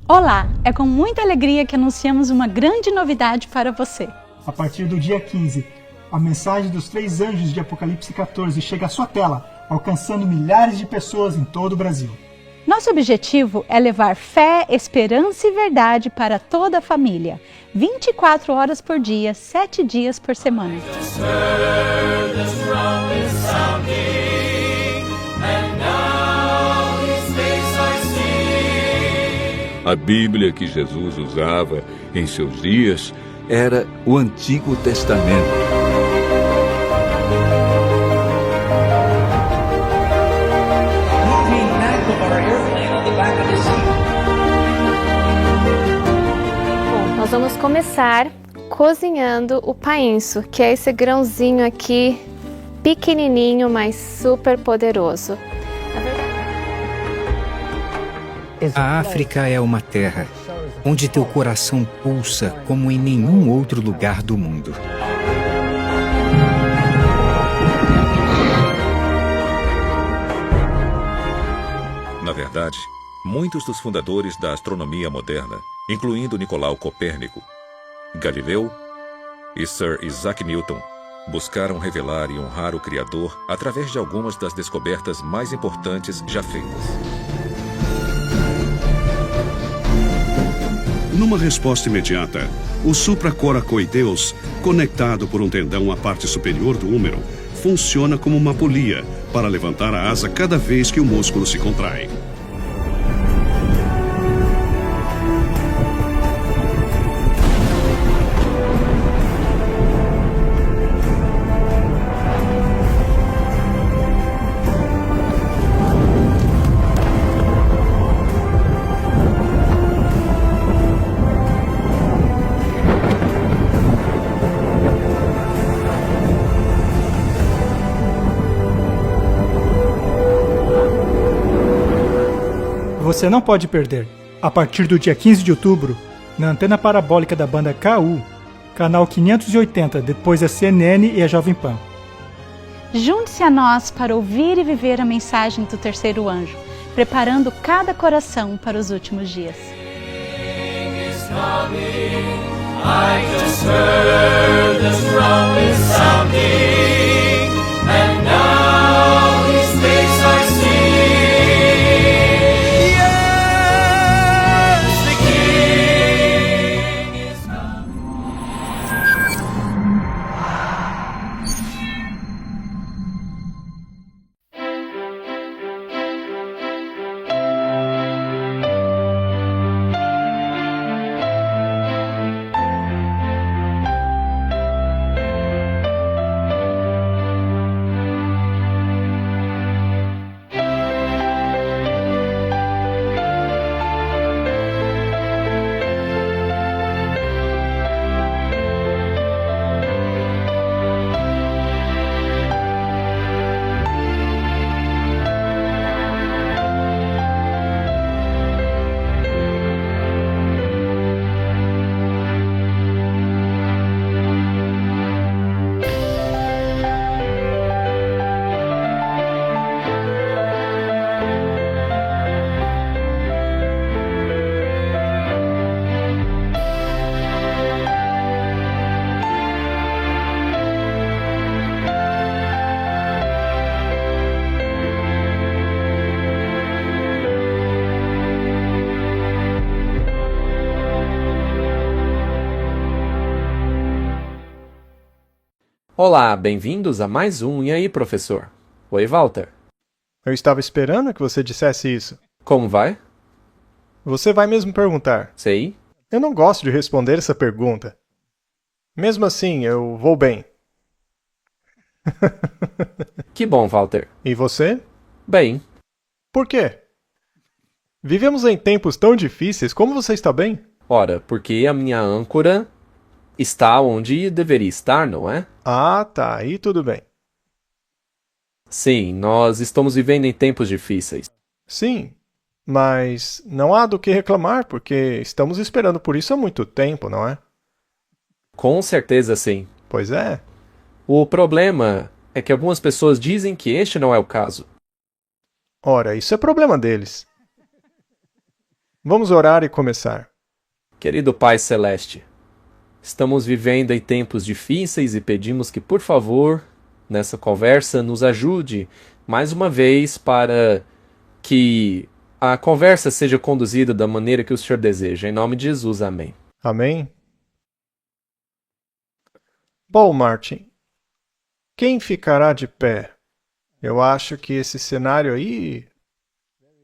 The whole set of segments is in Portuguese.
Olá, é com muita alegria que anunciamos uma grande novidade para você. A partir do dia 15, a mensagem dos 3 anjos de Apocalipse 14 chega à sua tela, alcançando milhares de pessoas em todo o Brasil. Nosso objetivo é levar fé, esperança e verdade para toda a família, 24 horas por dia, 7 dias por semana. A Bíblia que Jesus usava em seus dias era o Antigo Testamento. Bom, nós vamos começar cozinhando o painço, que é esse grãozinho aqui, pequenininho, mas super poderoso. A África é uma terra onde teu coração pulsa como em nenhum outro lugar do mundo. Na verdade, muitos dos fundadores da astronomia moderna, incluindo Nicolau Copérnico, Galileu e Sir Isaac Newton, buscaram revelar e honrar o Criador através de algumas das descobertas mais importantes já feitas. Numa resposta imediata, o supracoracoideus, conectado por um tendão à parte superior do húmero, funciona como uma polia para levantar a asa cada vez que o músculo se contrai. Você não pode perder, a partir do dia 15 de outubro, na antena parabólica da banda KU, canal 580, depois da CNN e a Jovem Pan. Junte-se a nós para ouvir e viver a mensagem do terceiro anjo, preparando cada coração para os últimos dias. Olá, bem-vindos a mais um E aí, professor? Oi, Walter. Eu estava esperando que você dissesse isso. Como vai? Você vai mesmo perguntar? Sei. Eu não gosto de responder essa pergunta. Mesmo assim, eu vou bem. Que bom, Walter. E você? Bem. Por quê? Vivemos em tempos tão difíceis, como você está bem? Ora, porque a minha âncora está onde deveria estar, não é? Ah, tá. Aí tudo bem. Sim, nós estamos vivendo em tempos difíceis. Sim, mas não há do que reclamar, porque estamos esperando por isso há muito tempo, não é? Com certeza sim. Pois é. O problema é que algumas pessoas dizem que este não é o caso. Ora, isso é problema deles. Vamos orar e começar. Querido Pai Celeste, estamos vivendo em tempos difíceis e pedimos que, por favor, nessa conversa, nos ajude mais uma vez para que a conversa seja conduzida da maneira que o Senhor deseja. Em nome de Jesus, amém. Amém? Bom, Martin, quem ficará de pé? Eu acho que esse cenário aí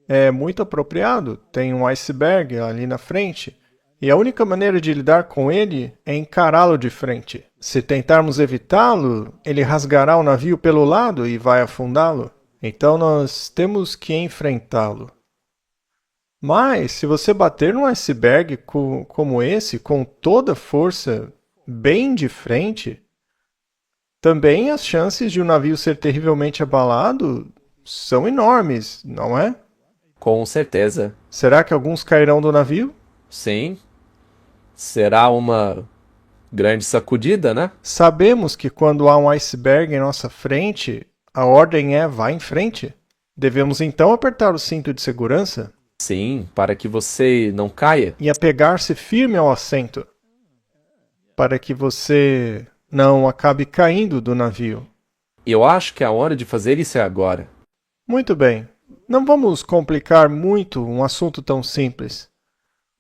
é muito apropriado. Tem um iceberg ali na frente. E a única maneira de lidar com ele é encará-lo de frente. Se tentarmos evitá-lo, ele rasgará o navio pelo lado e vai afundá-lo. Então nós temos que enfrentá-lo. Mas, se você bater num iceberg como esse, com toda a força, bem de frente, também as chances de o navio ser terrivelmente abalado são enormes, não é? Com certeza. Será que alguns cairão do navio? Sim. Será uma grande sacudida, né? Sabemos que quando há um iceberg em nossa frente, a ordem é vá em frente. Devemos então apertar o cinto de segurança? Sim, para que você não caia. E apegar-se firme ao assento, para que você não acabe caindo do navio. Eu acho que a hora de fazer isso é agora. Muito bem. Não vamos complicar muito um assunto tão simples.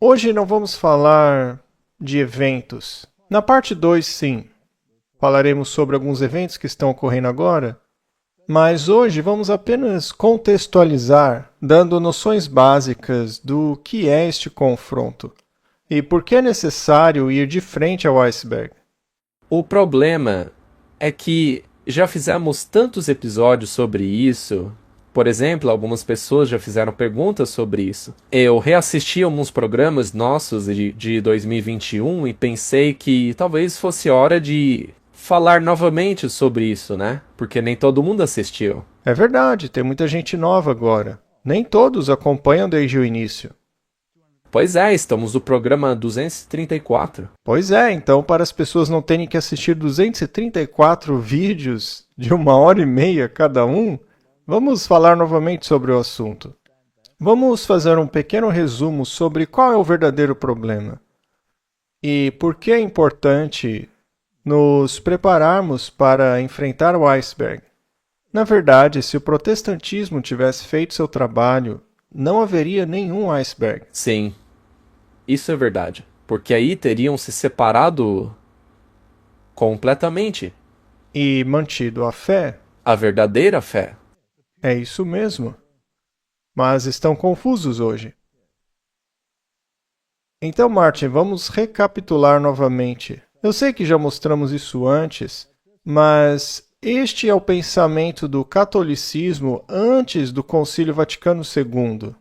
Hoje não vamos falar de eventos. Na parte 2, sim. Falaremos sobre alguns eventos que estão ocorrendo agora, mas hoje vamos apenas contextualizar, dando noções básicas do que é este confronto e por que é necessário ir de frente ao iceberg. O problema é que já fizemos tantos episódios sobre isso. Por exemplo, algumas pessoas já fizeram perguntas sobre isso. Eu reassisti alguns programas nossos de 2021 e pensei que talvez fosse hora de falar novamente sobre isso, né? Porque nem todo mundo assistiu. É verdade, tem muita gente nova agora. Nem todos acompanham desde o início. Pois é, estamos no programa 234. Pois é, então para as pessoas não terem que assistir 234 vídeos de 1h30 cada um, vamos falar novamente sobre o assunto. Vamos fazer um pequeno resumo sobre qual é o verdadeiro problema e por que é importante nos prepararmos para enfrentar o iceberg. Na verdade, se o protestantismo tivesse feito seu trabalho, não haveria nenhum iceberg. Sim, isso é verdade. Porque aí teriam se separado completamente. E mantido a fé. A verdadeira fé. É isso mesmo. Mas estão confusos hoje. Então, Martin, vamos recapitular novamente. Eu sei que já mostramos isso antes, mas este é o pensamento do catolicismo antes do Concílio Vaticano II.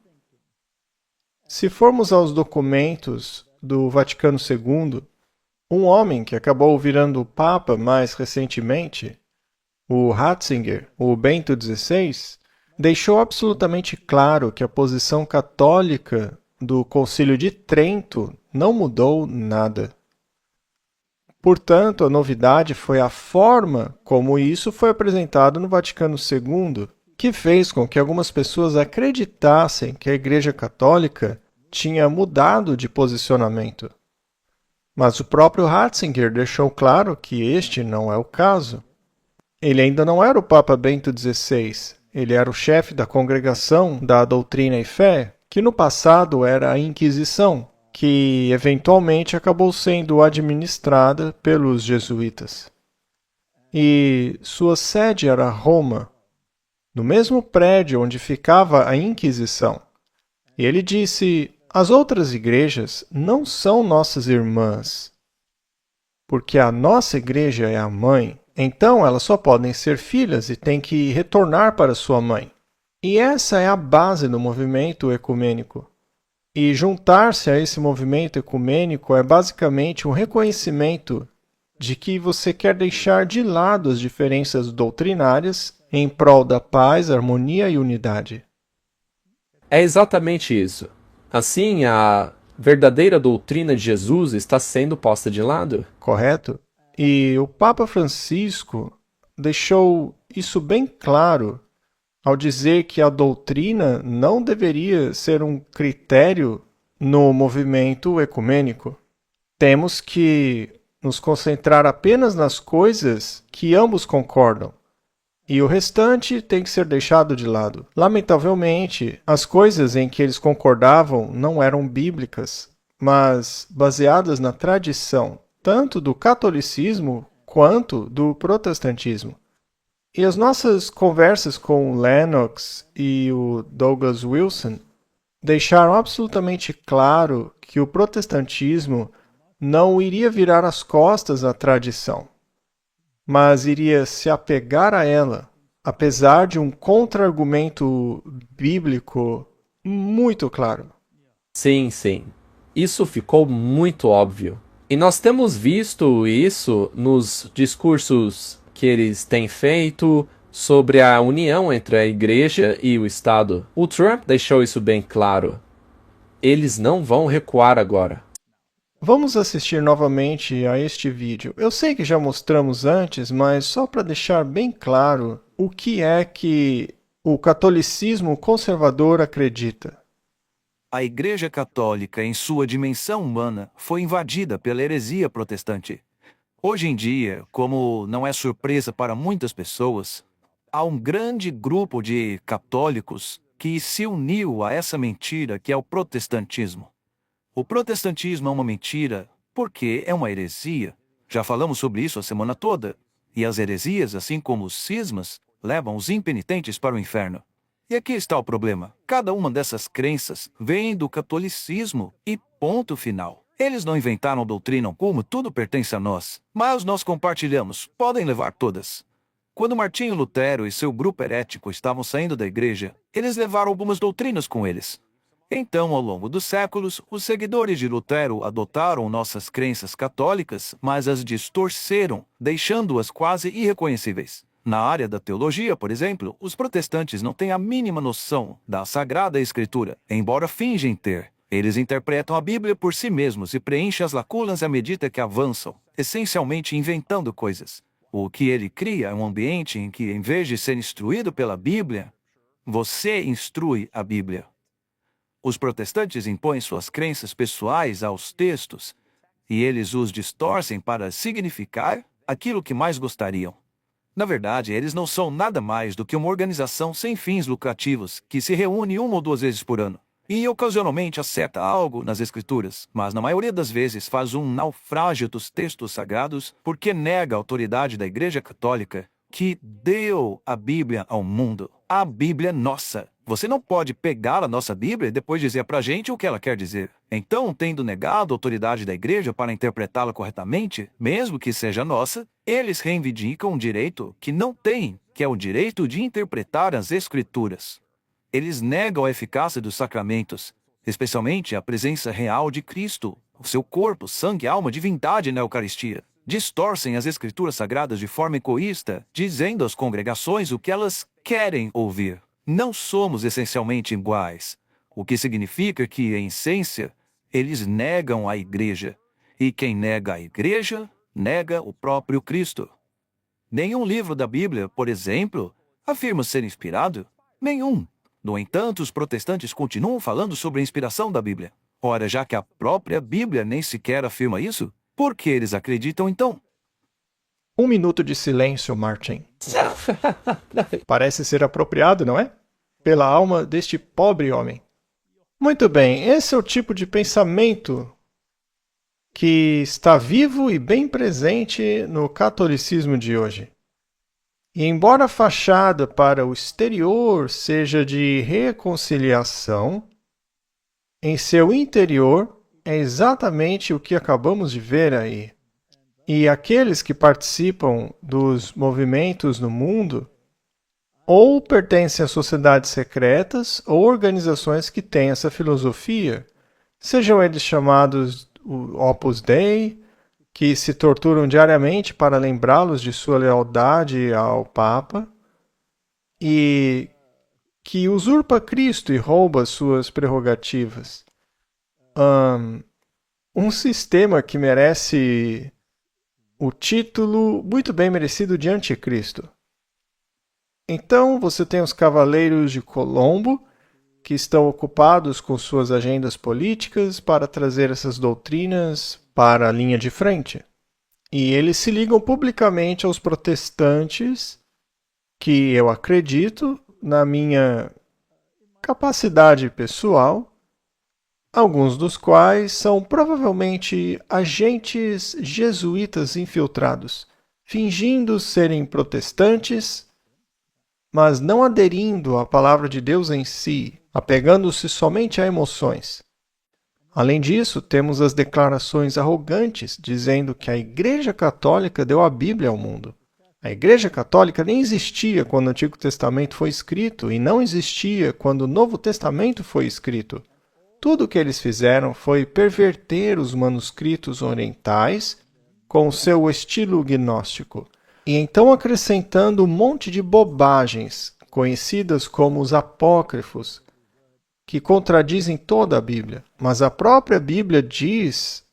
Se formos aos documentos do Vaticano II, um homem que acabou virando Papa mais recentemente, o Ratzinger, o Bento XVI, deixou absolutamente claro que a posição católica do Concílio de Trento não mudou nada. Portanto, a novidade foi a forma como isso foi apresentado no Vaticano II, que fez com que algumas pessoas acreditassem que a Igreja Católica tinha mudado de posicionamento. Mas o próprio Ratzinger deixou claro que este não é o caso. Ele ainda não era o Papa Bento XVI, ele era o chefe da Congregação da Doutrina e Fé, que no passado era a Inquisição, que eventualmente acabou sendo administrada pelos jesuítas. E sua sede era Roma, no mesmo prédio onde ficava a Inquisição. E ele disse: as outras igrejas não são nossas irmãs, porque a nossa igreja é a mãe, então elas só podem ser filhas e têm que retornar para sua mãe. E essa é a base do movimento ecumênico. E juntar-se a esse movimento ecumênico é basicamente um reconhecimento de que você quer deixar de lado as diferenças doutrinárias em prol da paz, harmonia e unidade. É exatamente isso. Assim, a verdadeira doutrina de Jesus está sendo posta de lado. Correto? E o Papa Francisco deixou isso bem claro ao dizer que a doutrina não deveria ser um critério no movimento ecumênico. Temos que nos concentrar apenas nas coisas que ambos concordam, e o restante tem que ser deixado de lado. Lamentavelmente, as coisas em que eles concordavam não eram bíblicas, mas baseadas na tradição, tanto do catolicismo quanto do protestantismo. E as nossas conversas com o Lennox e o Douglas Wilson deixaram absolutamente claro que o protestantismo não iria virar as costas à tradição, mas iria se apegar a ela, apesar de um contra-argumento bíblico muito claro. Sim, sim. Isso ficou muito óbvio. E nós temos visto isso nos discursos que eles têm feito sobre a união entre a igreja e o Estado. O Trump deixou isso bem claro. Eles não vão recuar agora. Vamos assistir novamente a este vídeo. Eu sei que já mostramos antes, mas só para deixar bem claro o que é que o catolicismo conservador acredita. A Igreja Católica, em sua dimensão humana, foi invadida pela heresia protestante. Hoje em dia, como não é surpresa para muitas pessoas, há um grande grupo de católicos que se uniu a essa mentira que é o protestantismo. O protestantismo é uma mentira porque é uma heresia. Já falamos sobre isso a semana toda. E as heresias, assim como os cismas, levam os impenitentes para o inferno. E aqui está o problema. Cada uma dessas crenças vem do catolicismo e ponto final. Eles não inventaram doutrina como tudo pertence a nós, mas nós compartilhamos. Podem levar todas. Quando Martinho Lutero e seu grupo herético estavam saindo da igreja, eles levaram algumas doutrinas com eles. Então, ao longo dos séculos, os seguidores de Lutero adotaram nossas crenças católicas, mas as distorceram, deixando-as quase irreconhecíveis. Na área da teologia, por exemplo, os protestantes não têm a mínima noção da Sagrada Escritura, embora fingem ter. Eles interpretam a Bíblia por si mesmos e preenchem as lacunas à medida que avançam, essencialmente inventando coisas. O que ele cria é um ambiente em que, em vez de ser instruído pela Bíblia, você instrui a Bíblia. Os protestantes impõem suas crenças pessoais aos textos, e eles os distorcem para significar aquilo que mais gostariam. Na verdade, eles não são nada mais do que uma organização sem fins lucrativos que se reúne uma ou duas vezes por ano. E ocasionalmente acerta algo nas escrituras, mas na maioria das vezes faz um naufrágio dos textos sagrados porque nega a autoridade da Igreja Católica que deu a Bíblia ao mundo. A Bíblia é nossa. Você não pode pegar a nossa Bíblia e depois dizer pra gente o que ela quer dizer. Então, tendo negado a autoridade da Igreja para interpretá-la corretamente, mesmo que seja nossa, eles reivindicam um direito que não têm, que é o direito de interpretar as Escrituras. Eles negam a eficácia dos sacramentos, especialmente a presença real de Cristo, o seu corpo, sangue, alma, divindade na Eucaristia. Distorcem as Escrituras Sagradas de forma egoísta, dizendo às congregações o que elas querem ouvir. Não somos essencialmente iguais, o que significa que, em essência, eles negam a Igreja. E quem nega a Igreja, nega o próprio Cristo. Nenhum livro da Bíblia, por exemplo, afirma ser inspirado. Nenhum. No entanto, os protestantes continuam falando sobre a inspiração da Bíblia. Ora, já que a própria Bíblia nem sequer afirma isso, por que eles acreditam então? 1 minuto de silêncio, Martin. Parece ser apropriado, não é? Pela alma deste pobre homem. Muito bem, esse é o tipo de pensamento que está vivo e bem presente no catolicismo de hoje. E embora a fachada para o exterior seja de reconciliação, em seu interior é exatamente o que acabamos de ver aí. E aqueles que participam dos movimentos no mundo ou pertencem a sociedades secretas ou organizações que têm essa filosofia, sejam eles chamados o Opus Dei, que se torturam diariamente para lembrá-los de sua lealdade ao Papa, e que usurpa Cristo e rouba suas prerrogativas. Um sistema que merece o título muito bem merecido de anticristo. Então você tem os Cavaleiros de Colombo, que estão ocupados com suas agendas políticas para trazer essas doutrinas para a linha de frente. E eles se ligam publicamente aos protestantes, que eu acredito, na minha capacidade pessoal, alguns dos quais são provavelmente agentes jesuítas infiltrados, fingindo serem protestantes, mas não aderindo à palavra de Deus em si, apegando-se somente a emoções. Além disso, temos as declarações arrogantes dizendo que a Igreja Católica deu a Bíblia ao mundo. A Igreja Católica nem existia quando o Antigo Testamento foi escrito e não existia quando o Novo Testamento foi escrito. Tudo o que eles fizeram foi perverter os manuscritos orientais com o seu estilo gnóstico, e então acrescentando um monte de bobagens, conhecidas como os apócrifos, que contradizem toda a Bíblia. Mas a própria Bíblia diz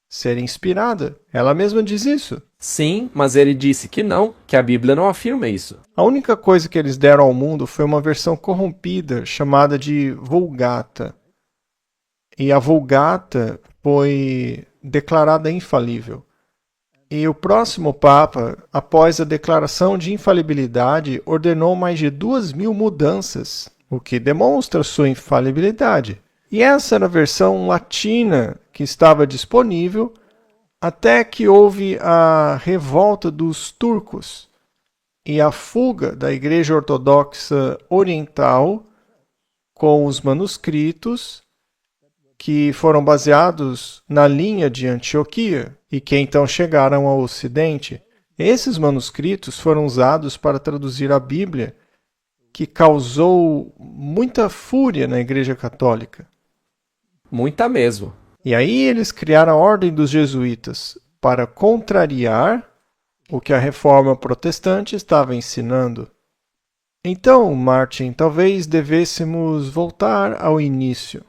ser inspirada. Ela mesma diz isso. Sim, mas ele disse que não, que a Bíblia não afirma isso. A única coisa que eles deram ao mundo foi uma versão corrompida, chamada de Vulgata. E a Vulgata foi declarada infalível. E o próximo Papa, após a declaração de infalibilidade, ordenou mais de 2.000 mudanças, o que demonstra sua infalibilidade. E essa era a versão latina que estava disponível até que houve a revolta dos turcos e a fuga da Igreja Ortodoxa Oriental com os manuscritos que foram baseados na linha de Antioquia e que então chegaram ao Ocidente. Esses manuscritos foram usados para traduzir a Bíblia, que causou muita fúria na Igreja Católica. Muita mesmo. E aí eles criaram a Ordem dos Jesuítas para contrariar o que a Reforma Protestante estava ensinando. Então, Martin, talvez devêssemos voltar ao início.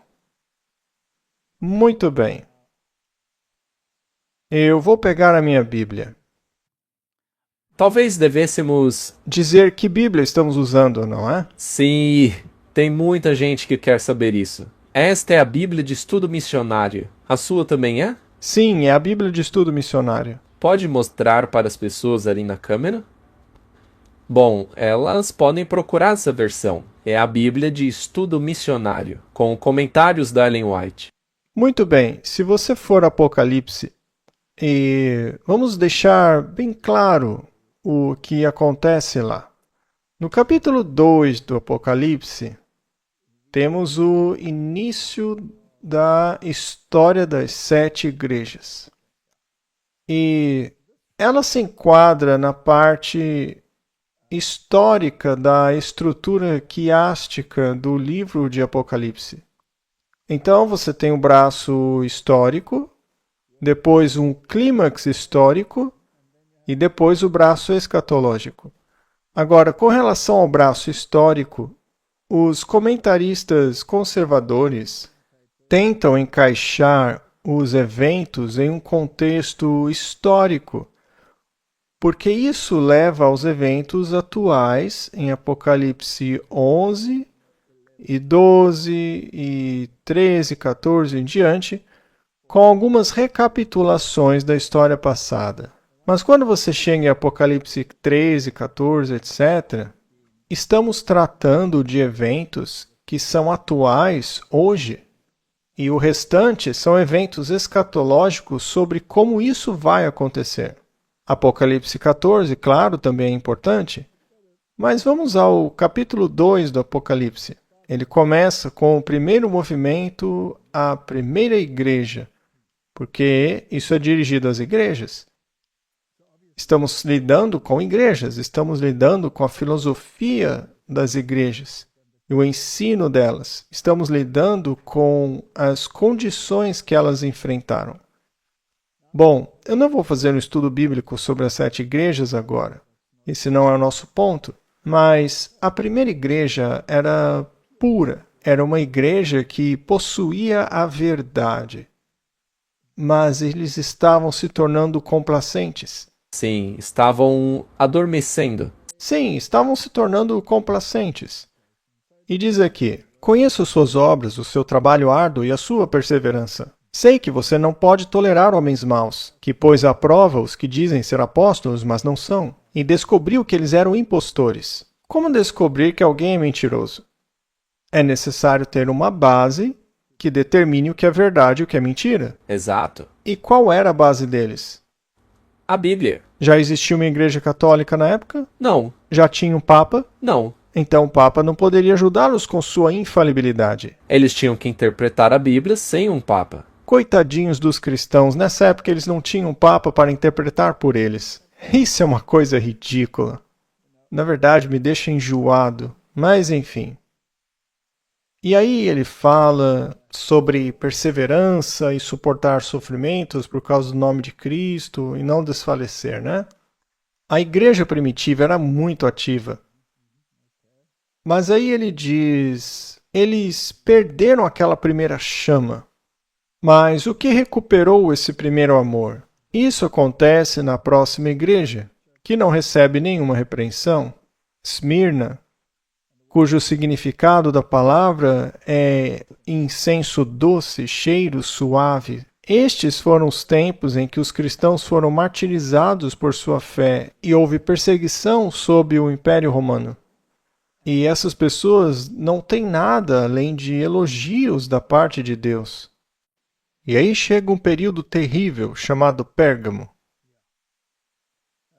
Muito bem. Eu vou pegar a minha Bíblia. Talvez devêssemos dizer que Bíblia estamos usando, não é? Sim, tem muita gente que quer saber isso. Esta é a Bíblia de Estudo Missionário. A sua também é? Sim, é a Bíblia de Estudo Missionário. Pode mostrar para as pessoas ali na câmera? Bom, elas podem procurar essa versão. É a Bíblia de Estudo Missionário, com comentários da Ellen White. Muito bem, se você for Apocalipse, e vamos deixar bem claro o que acontece lá. No capítulo 2 do Apocalipse, temos o início da história das 7 igrejas. E ela se enquadra na parte histórica da estrutura quiástica do livro de Apocalipse. Então você tem o braço histórico, depois um clímax histórico e depois o braço escatológico. Agora, com relação ao braço histórico, os comentaristas conservadores tentam encaixar os eventos em um contexto histórico, porque isso leva aos eventos atuais em Apocalipse 11 e 12 e 13, 14 em diante, com algumas recapitulações da história passada. Mas quando você chega em Apocalipse 13, 14, etc., estamos tratando de eventos que são atuais hoje, e o restante são eventos escatológicos sobre como isso vai acontecer. Apocalipse 14, claro, também é importante, mas vamos ao capítulo 2 do Apocalipse. Ele começa com o primeiro movimento, a primeira igreja, porque isso é dirigido às igrejas. Estamos lidando com igrejas, estamos lidando com a filosofia das igrejas e o ensino delas. Estamos lidando com as condições que elas enfrentaram. Bom, eu não vou fazer um estudo bíblico sobre as 7 igrejas agora. Esse não é o nosso ponto. Mas a primeira igreja era pura. Era uma igreja que possuía a verdade. Mas eles estavam se tornando complacentes. Sim, estavam adormecendo. Sim, estavam se tornando complacentes. E diz aqui, Conheço suas obras, o seu trabalho árduo e a sua perseverança. Sei que você não pode tolerar homens maus, que pôs à prova os que dizem ser apóstolos, mas não são, e descobriu que eles eram impostores. Como descobrir que alguém é mentiroso? É necessário ter uma base que determine o que é verdade e o que é mentira. Exato. E qual era a base deles? A Bíblia. Já existia uma igreja católica na época? Não. Já tinha um papa? Não. Então o papa não poderia ajudá-los com sua infalibilidade. Eles tinham que interpretar a Bíblia sem um papa. Coitadinhos dos cristãos, nessa época eles não tinham um papa para interpretar por eles. Isso é uma coisa ridícula. Na verdade, me deixa enjoado, mas enfim. E aí ele fala sobre perseverança e suportar sofrimentos por causa do nome de Cristo e não desfalecer, né? A igreja primitiva era muito ativa. Mas aí ele diz, eles perderam aquela primeira chama. Mas o que recuperou esse primeiro amor? Isso acontece na próxima igreja, que não recebe nenhuma repreensão, Esmirna, cujo significado da palavra é incenso doce, cheiro suave. Estes foram os tempos em que os cristãos foram martirizados por sua fé e houve perseguição sob o Império Romano. E essas pessoas não têm nada além de elogios da parte de Deus. E aí chega um período terrível chamado Pérgamo.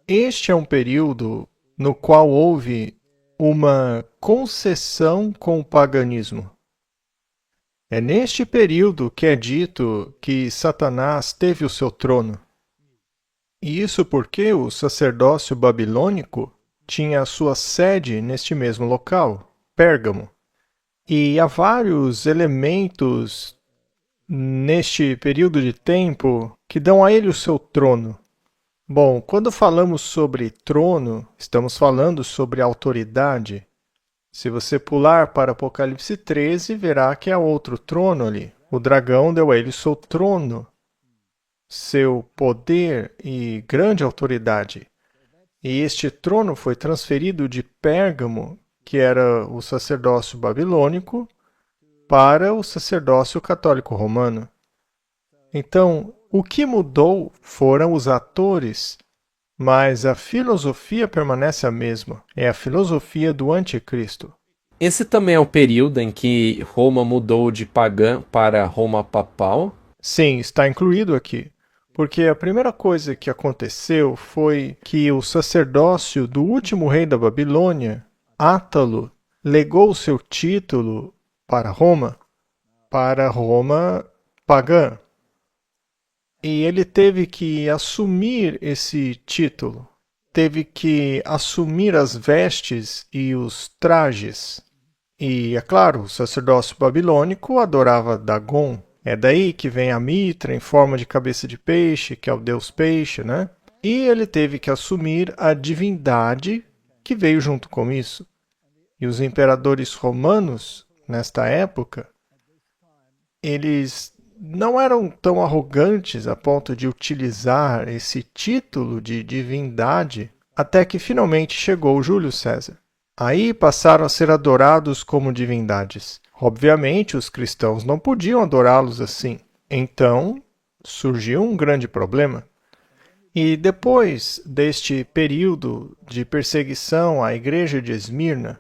Este é um período no qual houve uma concessão com o paganismo. É neste período que é dito que Satanás teve o seu trono. E isso porque o sacerdócio babilônico tinha a sua sede neste mesmo local, Pérgamo. E há vários elementos neste período de tempo que dão a ele o seu trono. Bom, quando falamos sobre trono, estamos falando sobre autoridade. Se você pular para Apocalipse 13, verá que há outro trono ali. O dragão deu a ele seu trono, seu poder e grande autoridade. E este trono foi transferido de Pérgamo, que era o sacerdócio babilônico, para o sacerdócio católico romano. Então, o que mudou foram os atores, mas a filosofia permanece a mesma. É a filosofia do anticristo. Esse também é o período em que Roma mudou de pagã para Roma papal? Sim, está incluído aqui. Porque a primeira coisa que aconteceu foi que o sacerdócio do último rei da Babilônia, Átalo, legou seu título para Roma pagã. E ele teve que assumir esse título, teve que assumir as vestes e os trajes. E, é claro, o sacerdócio babilônico adorava Dagon. É daí que vem a mitra em forma de cabeça de peixe, que é o deus peixe, né? E ele teve que assumir a divindade que veio junto com isso. E os imperadores romanos, nesta época, eles não eram tão arrogantes a ponto de utilizar esse título de divindade até que finalmente chegou Júlio César. Aí passaram a ser adorados como divindades. Obviamente, os cristãos não podiam adorá-los assim. Então, surgiu um grande problema. E depois deste período de perseguição à igreja de Esmirna,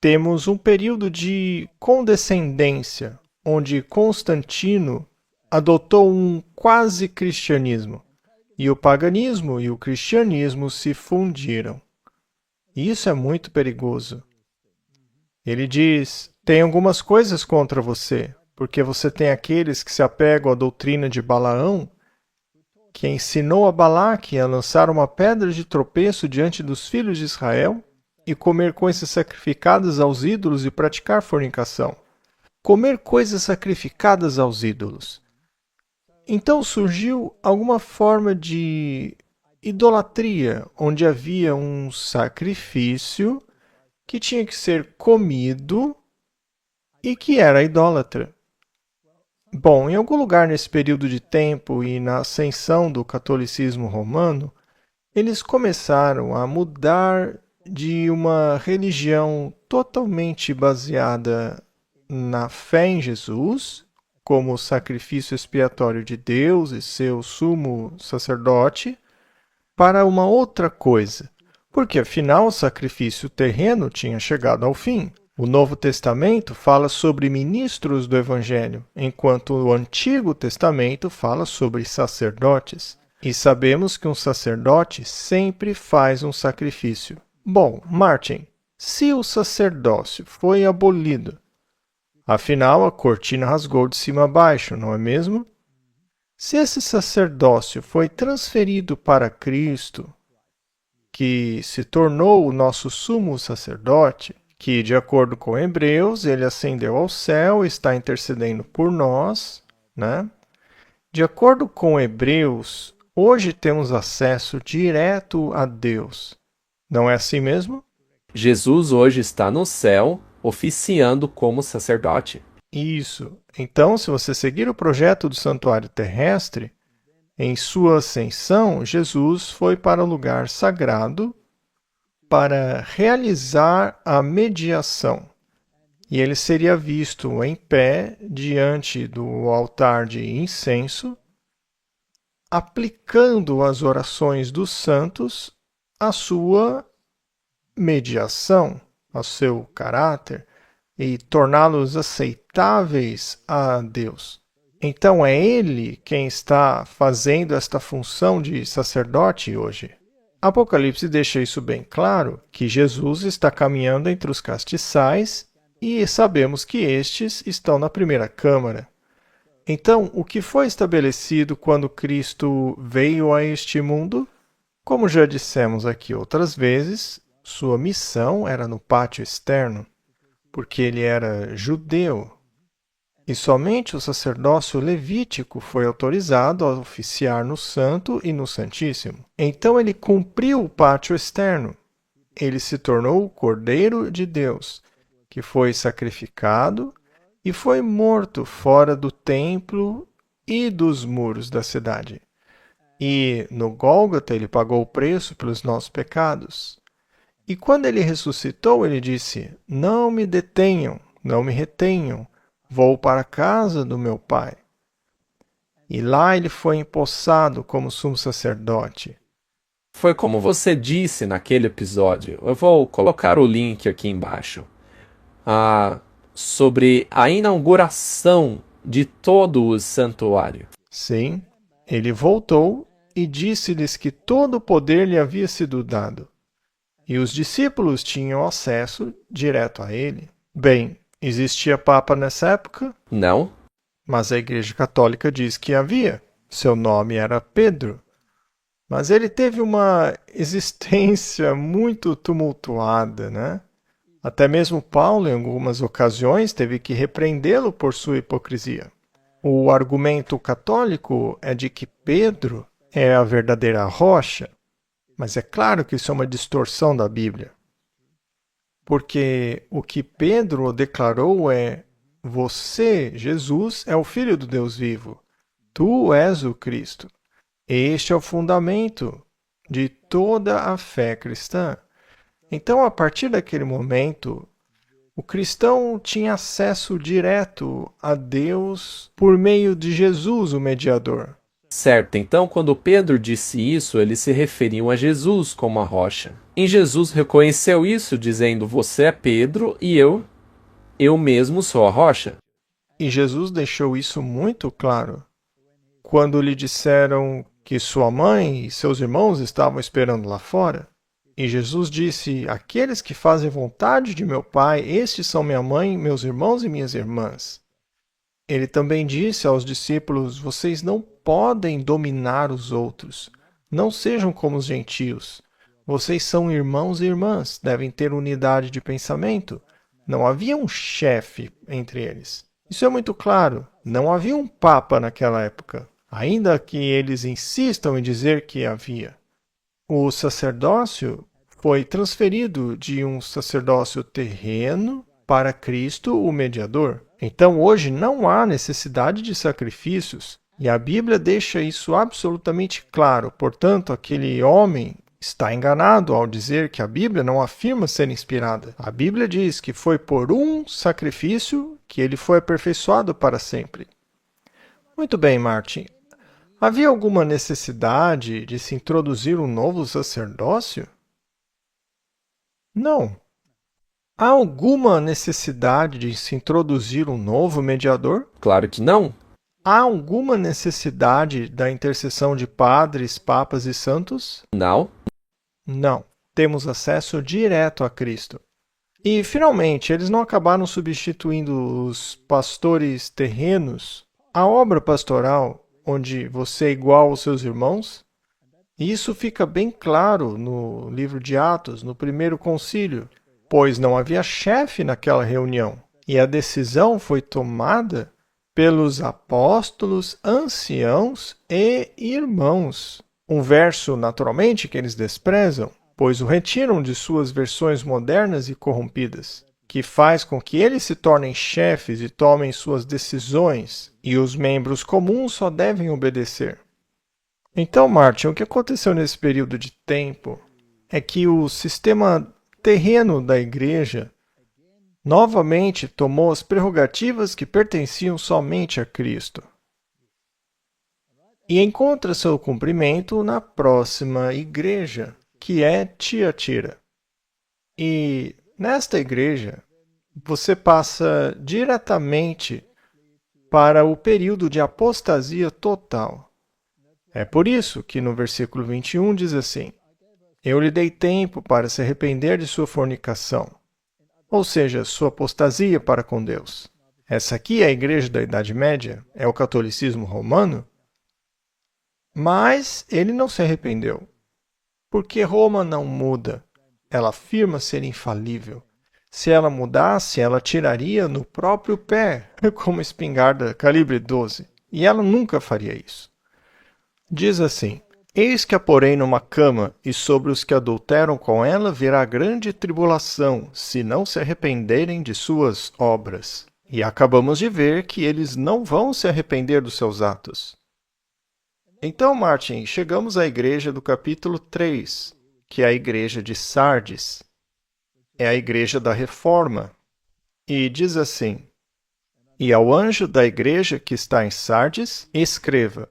temos um período de condescendência, onde Constantino adotou um quase cristianismo, e o paganismo e o cristianismo se fundiram. E isso é muito perigoso. Ele diz, tem algumas coisas contra você, porque você tem aqueles que se apegam à doutrina de Balaão, que ensinou a Balaque a lançar uma pedra de tropeço diante dos filhos de Israel e comer coisas sacrificadas aos ídolos e praticar fornicação. Comer coisas sacrificadas aos ídolos. Então surgiu alguma forma de idolatria, onde havia um sacrifício que tinha que ser comido e que era idólatra. Bom, em algum lugar nesse período de tempo e na ascensão do catolicismo romano, eles começaram a mudar de uma religião totalmente baseada na fé em Jesus, como sacrifício expiatório de Deus e seu sumo sacerdote, para uma outra coisa, porque afinal o sacrifício terreno tinha chegado ao fim. O Novo Testamento fala sobre ministros do Evangelho, enquanto o Antigo Testamento fala sobre sacerdotes. E sabemos que um sacerdote sempre faz um sacrifício. Bom, Martin, se o sacerdócio foi abolido, afinal a cortina rasgou de cima a baixo, não é mesmo? Se esse sacerdócio foi transferido para Cristo, que se tornou o nosso sumo sacerdote, que, de acordo com Hebreus, ele ascendeu ao céu e está intercedendo por nós, né? De acordo com Hebreus, hoje temos acesso direto a Deus. Não é assim mesmo? Jesus hoje está no céu, oficiando como sacerdote. Isso. Então, se você seguir o projeto do santuário terrestre, em sua ascensão, Jesus foi para o lugar sagrado para realizar a mediação. E ele seria visto em pé diante do altar de incenso, aplicando as orações dos santos à sua mediação, ao seu caráter, e torná-los aceitáveis a Deus. Então é ele quem está fazendo esta função de sacerdote hoje. Apocalipse deixa isso bem claro, que Jesus está caminhando entre os castiçais e sabemos que estes estão na primeira câmara. Então, o que foi estabelecido quando Cristo veio a este mundo? Como já dissemos aqui outras vezes, sua missão era no pátio externo, porque ele era judeu. E somente o sacerdócio levítico foi autorizado a oficiar no Santo e no Santíssimo. Então ele cumpriu o pátio externo. Ele se tornou o Cordeiro de Deus, que foi sacrificado e foi morto fora do templo e dos muros da cidade. E no Gólgota ele pagou o preço pelos nossos pecados. E quando ele ressuscitou, ele disse: "Não me detenham, não me retenham. Vou para a casa do meu pai." E lá ele foi empossado como sumo sacerdote. Foi como você disse naquele episódio. Eu vou colocar o link aqui embaixo. Sobre a inauguração de todo o santuário. Sim, ele voltou e disse-lhes que todo o poder lhe havia sido dado. E os discípulos tinham acesso direto a ele. Bem, existia Papa nessa época? Não. Mas a Igreja Católica diz que havia. Seu nome era Pedro. Mas ele teve uma existência muito tumultuada, né? Até mesmo Paulo, em algumas ocasiões, teve que repreendê-lo por sua hipocrisia. O argumento católico é de que Pedro é a verdadeira rocha, mas é claro que isso é uma distorção da Bíblia. Porque o que Pedro declarou é: você, Jesus, é o Filho do Deus vivo. Tu és o Cristo. Este é o fundamento de toda a fé cristã. Então, a partir daquele momento, o cristão tinha acesso direto a Deus por meio de Jesus, o mediador. Certo, então quando Pedro disse isso, ele se referiu a Jesus como a rocha. E Jesus reconheceu isso, dizendo: você é Pedro e eu mesmo sou a rocha. E Jesus deixou isso muito claro. Quando lhe disseram que sua mãe e seus irmãos estavam esperando lá fora, e Jesus disse: aqueles que fazem vontade de meu Pai, estes são minha mãe, meus irmãos e minhas irmãs. Ele também disse aos discípulos: vocês não podem dominar os outros. Não sejam como os gentios. Vocês são irmãos e irmãs, devem ter unidade de pensamento. Não havia um chefe entre eles. Isso é muito claro. Não havia um papa naquela época, ainda que eles insistam em dizer que havia. O sacerdócio foi transferido de um sacerdócio terreno para Cristo, o mediador. Então hoje não há necessidade de sacrifícios, e a Bíblia deixa isso absolutamente claro. Portanto, aquele homem está enganado ao dizer que a Bíblia não afirma ser inspirada. A Bíblia diz que foi por um sacrifício que ele foi aperfeiçoado para sempre. Muito bem, Martin. Havia alguma necessidade de se introduzir um novo sacerdócio? Não. Há alguma necessidade de se introduzir um novo mediador? Claro que não. Há alguma necessidade da intercessão de padres, papas e santos? Não. Não. Temos acesso direto a Cristo. E, finalmente, eles não acabaram substituindo os pastores terrenos? A obra pastoral, onde você é igual aos seus irmãos? E isso fica bem claro no livro de Atos, no primeiro concílio, pois não havia chefe naquela reunião, e a decisão foi tomada pelos apóstolos, anciãos e irmãos. Um verso, naturalmente, que eles desprezam, pois o retiram de suas versões modernas e corrompidas, que faz com que eles se tornem chefes e tomem suas decisões, e os membros comuns só devem obedecer. Então, Martin, o que aconteceu nesse período de tempo é que o sistema terreno da igreja novamente tomou as prerrogativas que pertenciam somente a Cristo. E encontra seu cumprimento na próxima igreja, que é Tiatira. E nesta igreja, você passa diretamente para o período de apostasia total. É por isso que no versículo 21 diz assim: eu lhe dei tempo para se arrepender de sua fornicação, ou seja, sua apostasia para com Deus. Essa aqui é a igreja da Idade Média, é o catolicismo romano, mas ele não se arrependeu, porque Roma não muda, ela afirma ser infalível. Se ela mudasse, ela tiraria no próprio pé, como espingarda calibre 12, e ela nunca faria isso. Diz assim: eis que a porém numa cama, e sobre os que adulteram com ela virá grande tribulação, se não se arrependerem de suas obras. E acabamos de ver que eles não vão se arrepender dos seus atos. Então, Martin, chegamos à igreja do capítulo 3, que é a igreja de Sardes. É a igreja da Reforma. E diz assim: e ao anjo da igreja que está em Sardes, escreva: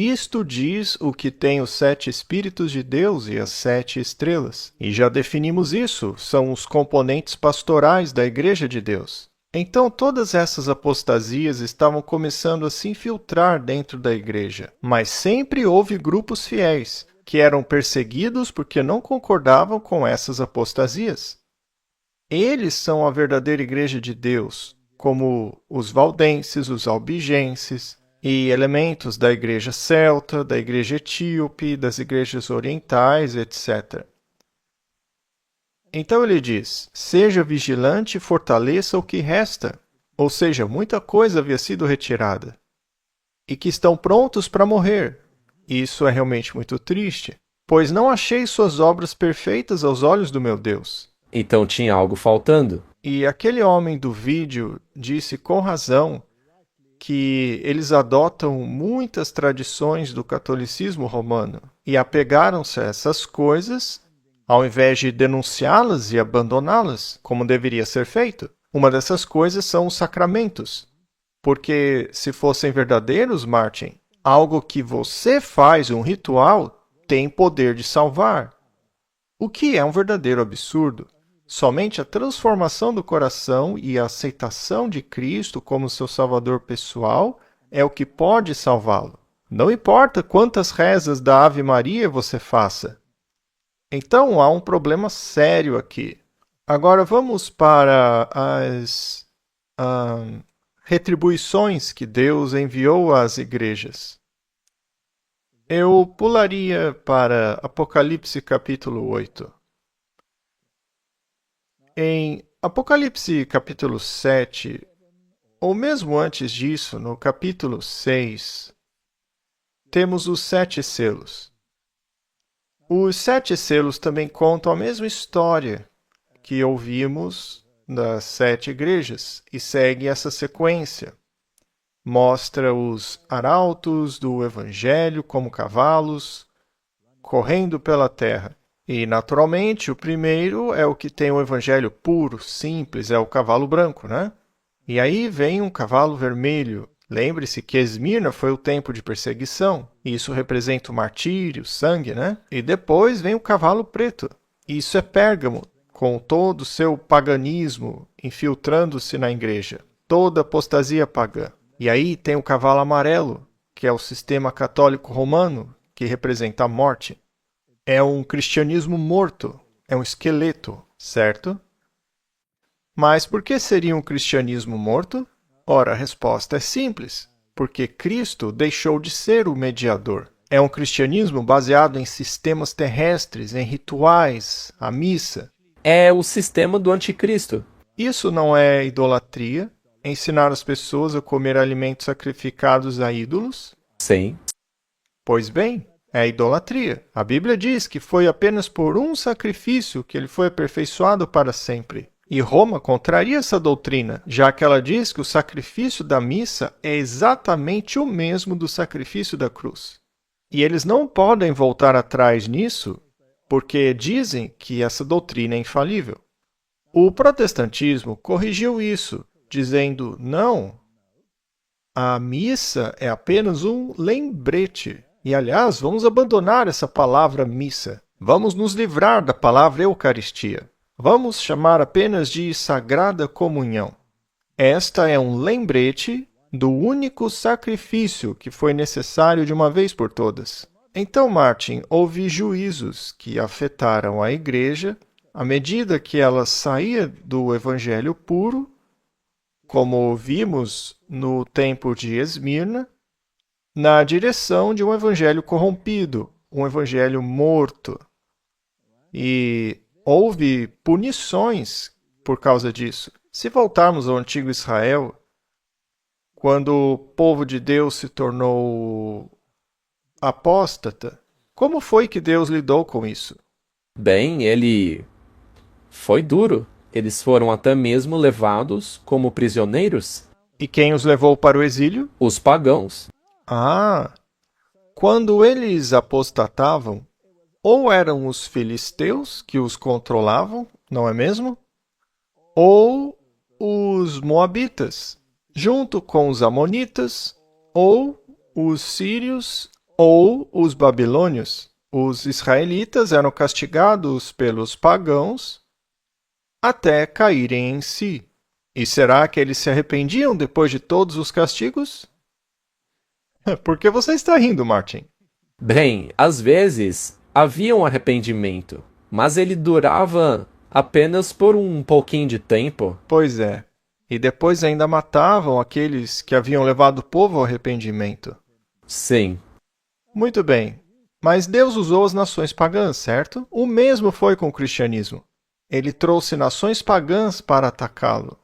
isto diz o que tem os 7 Espíritos de Deus e as 7 estrelas. E já definimos isso, são os componentes pastorais da Igreja de Deus. Então todas essas apostasias estavam começando a se infiltrar dentro da igreja. Mas sempre houve grupos fiéis, que eram perseguidos porque não concordavam com essas apostasias. Eles são a verdadeira Igreja de Deus, como os valdenses, os albigenses, e elementos da igreja celta, da igreja etíope, das igrejas orientais, etc. Então ele diz: seja vigilante e fortaleça o que resta, ou seja, muita coisa havia sido retirada, e que estão prontos para morrer. Isso é realmente muito triste, pois não achei suas obras perfeitas aos olhos do meu Deus. Então tinha algo faltando. E aquele homem do vídeo disse com razão que eles adotam muitas tradições do catolicismo romano e apegaram-se a essas coisas ao invés de denunciá-las e abandoná-las, como deveria ser feito. Uma dessas coisas são os sacramentos. Porque se fossem verdadeiros, Martin, algo que você faz, um ritual, tem poder de salvar. O que é um verdadeiro absurdo. Somente a transformação do coração e a aceitação de Cristo como seu salvador pessoal é o que pode salvá-lo. Não importa quantas rezas da Ave Maria você faça. Então há um problema sério aqui. Agora vamos para as retribuições que Deus enviou às igrejas. Eu pularia para Apocalipse capítulo 8. Em Apocalipse capítulo 7, ou mesmo antes disso, no capítulo 6, temos os 7 selos. Os 7 selos também contam a mesma história que ouvimos das 7 igrejas, e segue essa sequência. Mostra os arautos do Evangelho como cavalos, correndo pela terra. E, naturalmente, o primeiro é o que tem o evangelho puro, simples, é o cavalo branco, né? E aí vem um cavalo vermelho. Lembre-se que Esmirna foi o tempo de perseguição. Isso representa o martírio, o sangue, né? E depois vem o cavalo preto. Isso é Pérgamo, com todo o seu paganismo infiltrando-se na igreja. Toda apostasia pagã. E aí tem o cavalo amarelo, que é o sistema católico romano, que representa a morte. É um cristianismo morto, é um esqueleto, certo? Mas por que seria um cristianismo morto? Ora, a resposta é simples, porque Cristo deixou de ser o mediador. É um cristianismo baseado em sistemas terrestres, em rituais, a missa. É o sistema do anticristo. Isso não é idolatria? Ensinar as pessoas a comer alimentos sacrificados a ídolos? Sim. Pois bem, é idolatria. A Bíblia diz que foi apenas por um sacrifício que ele foi aperfeiçoado para sempre. E Roma contraria essa doutrina, já que ela diz que o sacrifício da missa é exatamente o mesmo do sacrifício da cruz. E eles não podem voltar atrás nisso, porque dizem que essa doutrina é infalível. O protestantismo corrigiu isso, dizendo, não, a missa é apenas um lembrete. E, aliás, vamos abandonar essa palavra missa. Vamos nos livrar da palavra Eucaristia. Vamos chamar apenas de Sagrada Comunhão. Esta é um lembrete do único sacrifício que foi necessário de uma vez por todas. Então, Martin, houve juízos que afetaram a igreja à medida que ela saía do evangelho puro, como vimos no tempo de Esmirna, na direção de um evangelho corrompido, um evangelho morto. E houve punições por causa disso. Se voltarmos ao antigo Israel, quando o povo de Deus se tornou apóstata, como foi que Deus lidou com isso? Bem, ele foi duro. Eles foram até mesmo levados como prisioneiros. E quem os levou para o exílio? Os pagãos. Ah, quando eles apostatavam, ou eram os filisteus que os controlavam, não é mesmo? Ou os moabitas, junto com os amonitas, ou os sírios, ou os babilônios. Os israelitas eram castigados pelos pagãos até caírem em si. E será que eles se arrependiam depois de todos os castigos? Por que você está rindo, Martin? Bem, às vezes havia um arrependimento, mas ele durava apenas por um pouquinho de tempo. Pois é. E depois ainda matavam aqueles que haviam levado o povo ao arrependimento. Sim. Muito bem. Mas Deus usou as nações pagãs, certo? O mesmo foi com o cristianismo. Ele trouxe nações pagãs para atacá-lo.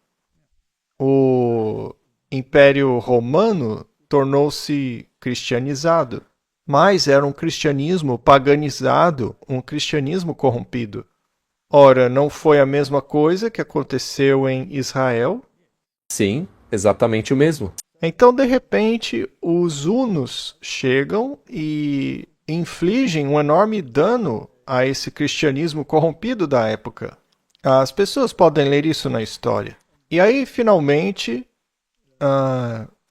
O Império Romano tornou-se cristianizado, mas era um cristianismo paganizado, um cristianismo corrompido. Ora, não foi a mesma coisa que aconteceu em Israel? Sim, exatamente o mesmo. Então, de repente, os hunos chegam e infligem um enorme dano a esse cristianismo corrompido da época. As pessoas podem ler isso na história. E aí, finalmente,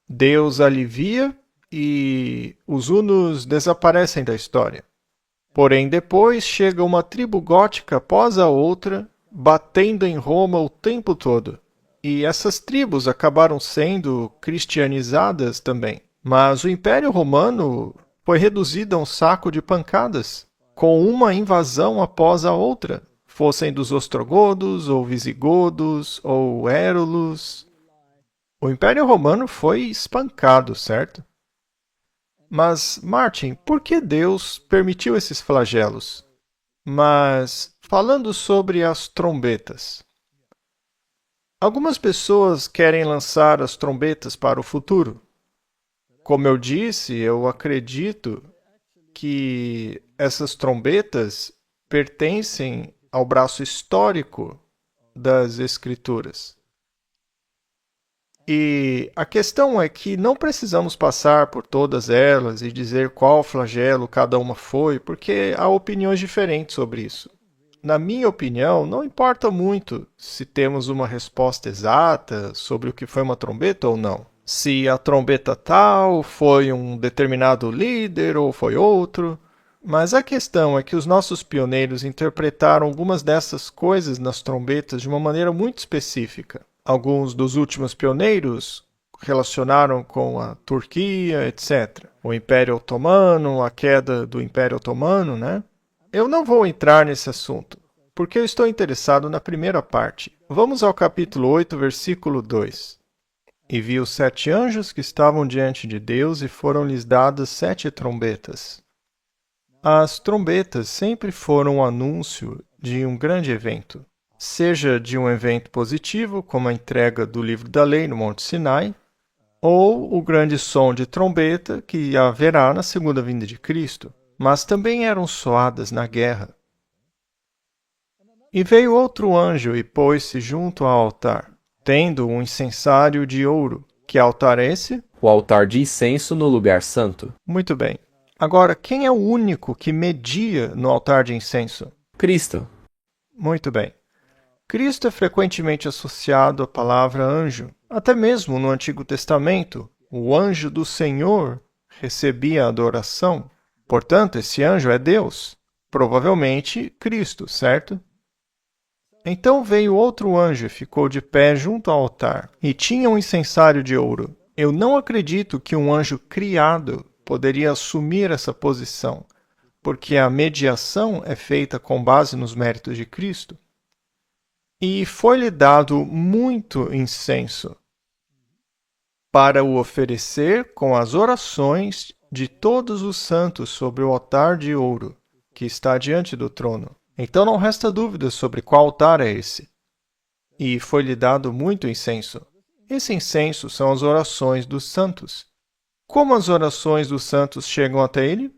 Deus alivia e os hunos desaparecem da história. Porém, depois chega uma tribo gótica após a outra, batendo em Roma o tempo todo. E essas tribos acabaram sendo cristianizadas também. Mas o Império Romano foi reduzido a um saco de pancadas, com uma invasão após a outra, fossem dos ostrogodos, ou visigodos, ou érulos. O Império Romano foi espancado, certo? Mas, Martin, por que Deus permitiu esses flagelos? Mas, falando sobre as trombetas. Algumas pessoas querem lançar as trombetas para o futuro. Como eu disse, eu acredito que essas trombetas pertencem ao braço histórico das Escrituras. E a questão é que não precisamos passar por todas elas e dizer qual flagelo cada uma foi, porque há opiniões diferentes sobre isso. Na minha opinião, não importa muito se temos uma resposta exata sobre o que foi uma trombeta ou não. Se a trombeta tal foi um determinado líder ou foi outro. Mas a questão é que os nossos pioneiros interpretaram algumas dessas coisas nas trombetas de uma maneira muito específica. Alguns dos últimos pioneiros relacionaram com a Turquia, etc. O Império Otomano, a queda do Império Otomano, né? Eu não vou entrar nesse assunto, porque eu estou interessado na primeira parte. Vamos ao capítulo 8, versículo 2. E vi os 7 anjos que estavam diante de Deus e foram-lhes dadas 7 trombetas. As trombetas sempre foram um anúncio de um grande evento, seja de um evento positivo, como a entrega do livro da lei no Monte Sinai, ou o grande som de trombeta que haverá na segunda vinda de Cristo, mas também eram soadas na guerra. E veio outro anjo e pôs-se junto ao altar, tendo um incensário de ouro. Que altar é esse? O altar de incenso no lugar santo. Muito bem. Agora, quem é o único que media no altar de incenso? Cristo. Muito bem. Cristo é frequentemente associado à palavra anjo. Até mesmo no Antigo Testamento, o anjo do Senhor recebia a adoração. Portanto, esse anjo é Deus. Provavelmente Cristo, certo? Então veio outro anjo e ficou de pé junto ao altar, e tinha um incensário de ouro. Eu não acredito que um anjo criado poderia assumir essa posição, porque a mediação é feita com base nos méritos de Cristo. E foi-lhe dado muito incenso para o oferecer com as orações de todos os santos sobre o altar de ouro que está diante do trono. Então não resta dúvida sobre qual altar é esse. E foi-lhe dado muito incenso. Esse incenso são as orações dos santos. Como as orações dos santos chegam até ele?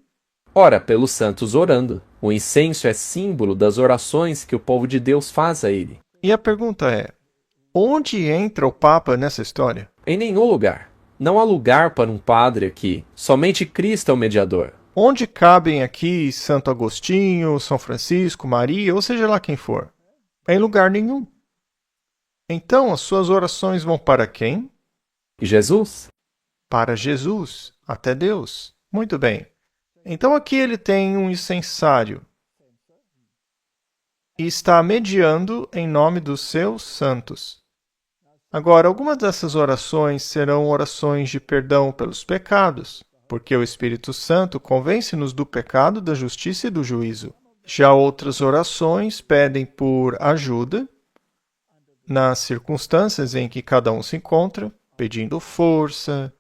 Ora, pelos santos orando. O incenso é símbolo das orações que o povo de Deus faz a ele. E a pergunta é, onde entra o Papa nessa história? Em nenhum lugar. Não há lugar para um padre aqui. Somente Cristo é o mediador. Onde cabem aqui Santo Agostinho, São Francisco, Maria, ou seja lá quem for? Em lugar nenhum. Então, as suas orações vão para quem? E Jesus? Para Jesus, até Deus. Muito bem. Então aqui ele tem um incensário e está mediando em nome dos seus santos. Agora, algumas dessas orações serão orações de perdão pelos pecados, porque o Espírito Santo convence-nos do pecado, da justiça e do juízo. Já outras orações pedem por ajuda nas circunstâncias em que cada um se encontra, pedindo força,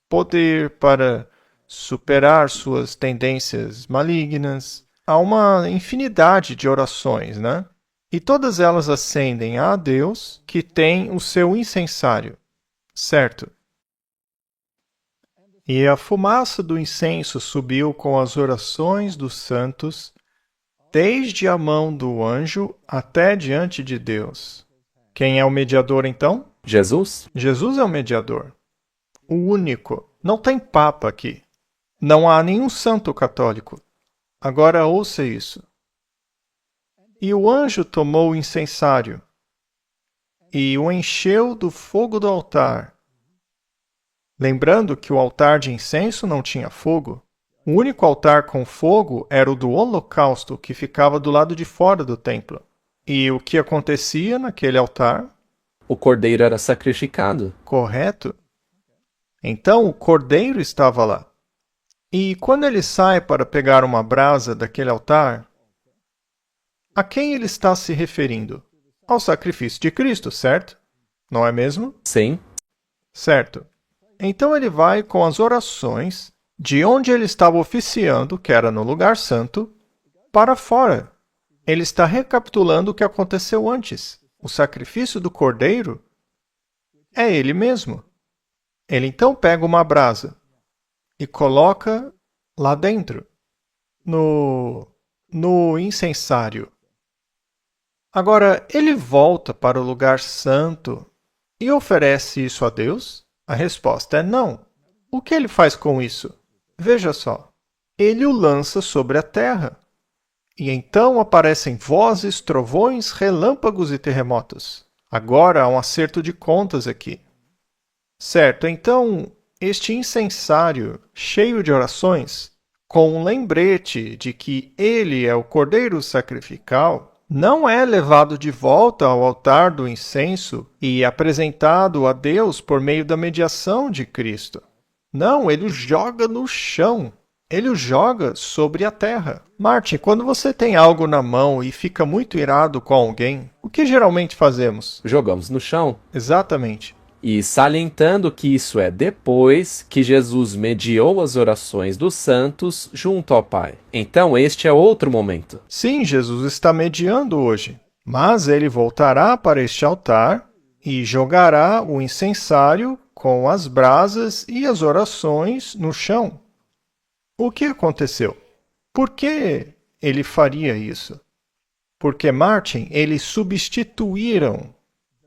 poder para superar suas tendências malignas. Há uma infinidade de orações, né? E todas elas ascendem a Deus, que tem o seu incensário, certo? E a fumaça do incenso subiu com as orações dos santos, desde a mão do anjo até diante de Deus. Quem é o mediador, então? Jesus? Jesus é o mediador. O único. Não tem papa aqui. Não há nenhum santo católico. Agora ouça isso. E o anjo tomou o incensário e o encheu do fogo do altar. Lembrando que o altar de incenso não tinha fogo. O único altar com fogo era o do holocausto, que ficava do lado de fora do templo. E o que acontecia naquele altar? O cordeiro era sacrificado. Correto. Então o cordeiro estava lá. E quando ele sai para pegar uma brasa daquele altar, a quem ele está se referindo? Ao sacrifício de Cristo, certo? Não é mesmo? Sim. Certo. Então ele vai com as orações de onde ele estava oficiando, que era no lugar santo, para fora. Ele está recapitulando o que aconteceu antes. O sacrifício do cordeiro é ele mesmo. Ele então pega uma brasa e coloca lá dentro, no incensário. Agora, ele volta para o lugar santo e oferece isso a Deus? A resposta é não. O que ele faz com isso? Veja só. Ele o lança sobre a terra. E então aparecem vozes, trovões, relâmpagos e terremotos. Agora há um acerto de contas aqui. Certo, então, este incensário, cheio de orações, com um lembrete de que ele é o Cordeiro sacrificial, não é levado de volta ao altar do incenso e apresentado a Deus por meio da mediação de Cristo. Não, ele o joga no chão. Ele o joga sobre a terra. Martin, quando você tem algo na mão e fica muito irado com alguém, o que geralmente fazemos? Jogamos no chão. Exatamente. E salientando que isso é depois que Jesus mediou as orações dos santos junto ao Pai. Então este é outro momento. Sim, Jesus está mediando hoje. Mas ele voltará para este altar e jogará o incensário com as brasas e as orações no chão. O que aconteceu? Por que ele faria isso? Porque, Martin, eles substituíram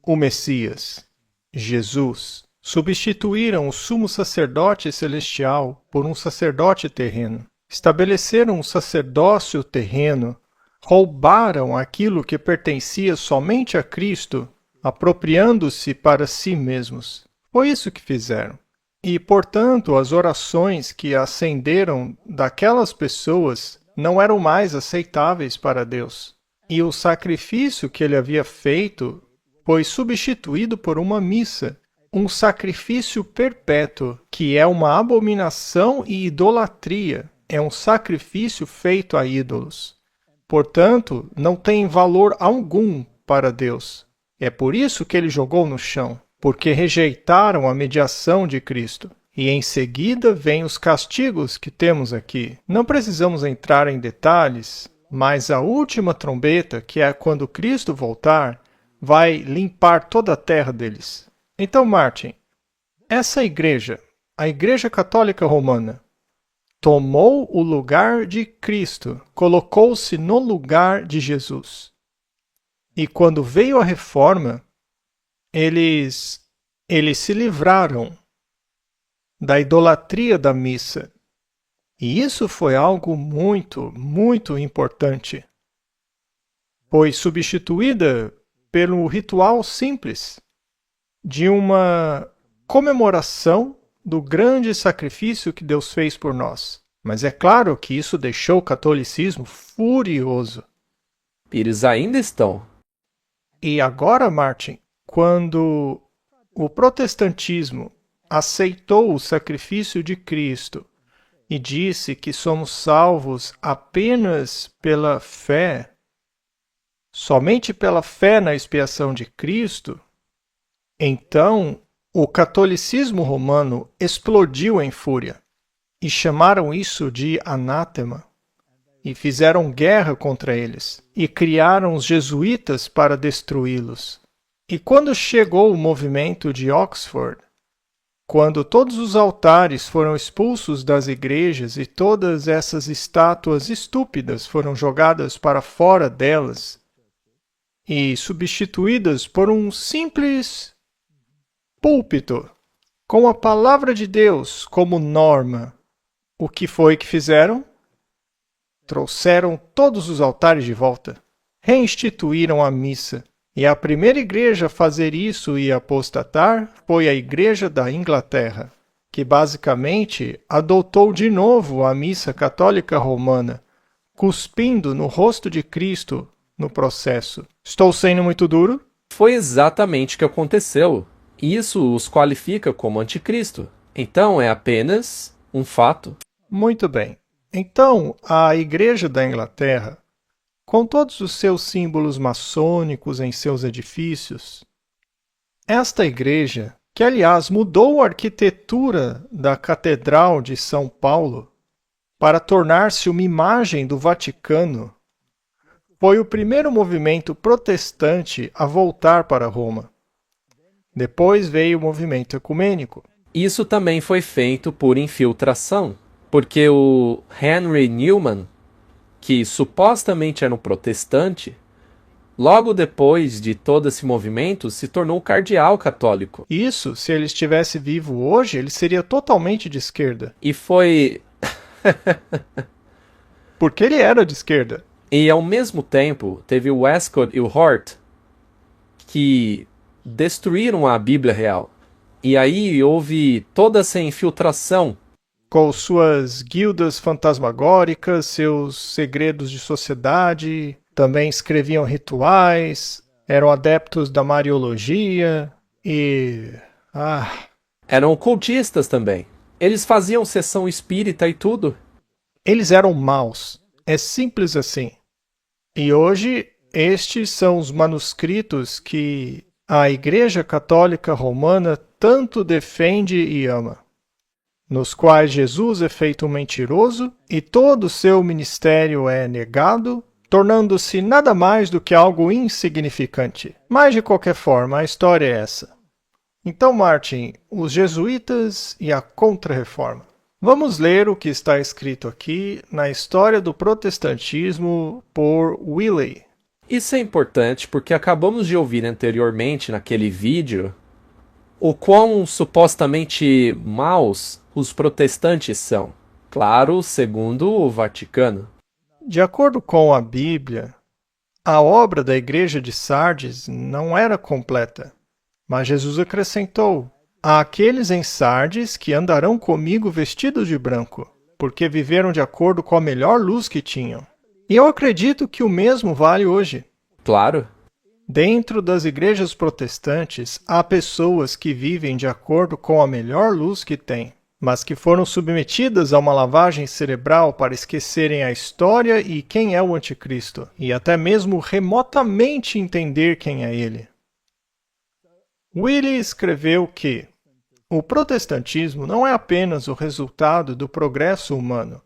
o Messias, Jesus. Substituíram o sumo sacerdote celestial por um sacerdote terreno. Estabeleceram um sacerdócio terreno. Roubaram aquilo que pertencia somente a Cristo, apropriando-se para si mesmos. Foi isso que fizeram. E, portanto, as orações que ascenderam daquelas pessoas não eram mais aceitáveis para Deus. E o sacrifício que ele havia feito foi substituído por uma missa, um sacrifício perpétuo, que é uma abominação e idolatria. É um sacrifício feito a ídolos. Portanto, não tem valor algum para Deus. É por isso que ele jogou no chão. Porque rejeitaram a mediação de Cristo. E em seguida vêm os castigos que temos aqui. Não precisamos entrar em detalhes, mas a última trombeta, que é quando Cristo voltar, vai limpar toda a terra deles. Então, Martin, essa igreja, a Igreja Católica Romana, tomou o lugar de Cristo, colocou-se no lugar de Jesus. E quando veio a reforma, eles se livraram da idolatria da missa. E isso foi algo muito, muito importante. Foi substituída pelo ritual simples de uma comemoração do grande sacrifício que Deus fez por nós. Mas é claro que isso deixou o catolicismo furioso. Eles ainda estão. E agora, Martin, quando o protestantismo aceitou o sacrifício de Cristo e disse que somos salvos apenas pela fé, somente pela fé na expiação de Cristo, então o catolicismo romano explodiu em fúria e chamaram isso de anátema e fizeram guerra contra eles e criaram os jesuítas para destruí-los. E quando chegou o movimento de Oxford, quando todos os altares foram expulsos das igrejas e todas essas estátuas estúpidas foram jogadas para fora delas e substituídas por um simples púlpito com a palavra de Deus como norma, o que foi que fizeram? Trouxeram todos os altares de volta, reinstituíram a missa. E a primeira igreja a fazer isso e apostatar foi a Igreja da Inglaterra, que basicamente adotou de novo a missa católica romana, cuspindo no rosto de Cristo no processo. Estou sendo muito duro? Foi exatamente o que aconteceu. Isso os qualifica como anticristo. Então é apenas um fato. Muito bem. Então, a Igreja da Inglaterra, com todos os seus símbolos maçônicos em seus edifícios, esta igreja, que aliás mudou a arquitetura da Catedral de São Paulo para tornar-se uma imagem do Vaticano, foi o primeiro movimento protestante a voltar para Roma. Depois veio o movimento ecumênico. Isso também foi feito por infiltração, porque o Henry Newman, que supostamente era um protestante, Logo depois de todo esse movimento, se tornou cardeal católico. Isso, se ele estivesse vivo hoje, ele seria totalmente de esquerda. E foi... Porque ele era de esquerda. E ao mesmo tempo, teve o Westcott e o Hort, que destruíram a Bíblia real. E aí houve toda essa infiltração. Com suas guildas fantasmagóricas, seus segredos de sociedade, também escreviam rituais, eram adeptos da Mariologia e... Eram ocultistas também. Eles faziam sessão espírita e tudo. Eles eram maus. É simples assim. E hoje, estes são os manuscritos que a Igreja Católica Romana tanto defende e ama, nos quais Jesus é feito um mentiroso e todo o seu ministério é negado, tornando-se nada mais do que algo insignificante. Mas, de qualquer forma, a história é essa. Então, Martin, os jesuítas e a Contra-Reforma. Vamos ler o que está escrito aqui na História do Protestantismo por Willey. Isso é importante porque acabamos de ouvir anteriormente naquele vídeo o quão supostamente maus os protestantes são. Claro, segundo o Vaticano. De acordo com a Bíblia, a obra da Igreja de Sardes não era completa, mas Jesus acrescentou: há aqueles em Sardes que andarão comigo vestidos de branco, porque viveram de acordo com a melhor luz que tinham. E eu acredito que o mesmo vale hoje. Claro. Dentro das igrejas protestantes, há pessoas que vivem de acordo com a melhor luz que têm, mas que foram submetidas a uma lavagem cerebral para esquecerem a história e quem é o anticristo, e até mesmo remotamente entender quem é ele. Willey escreveu que o protestantismo não é apenas o resultado do progresso humano.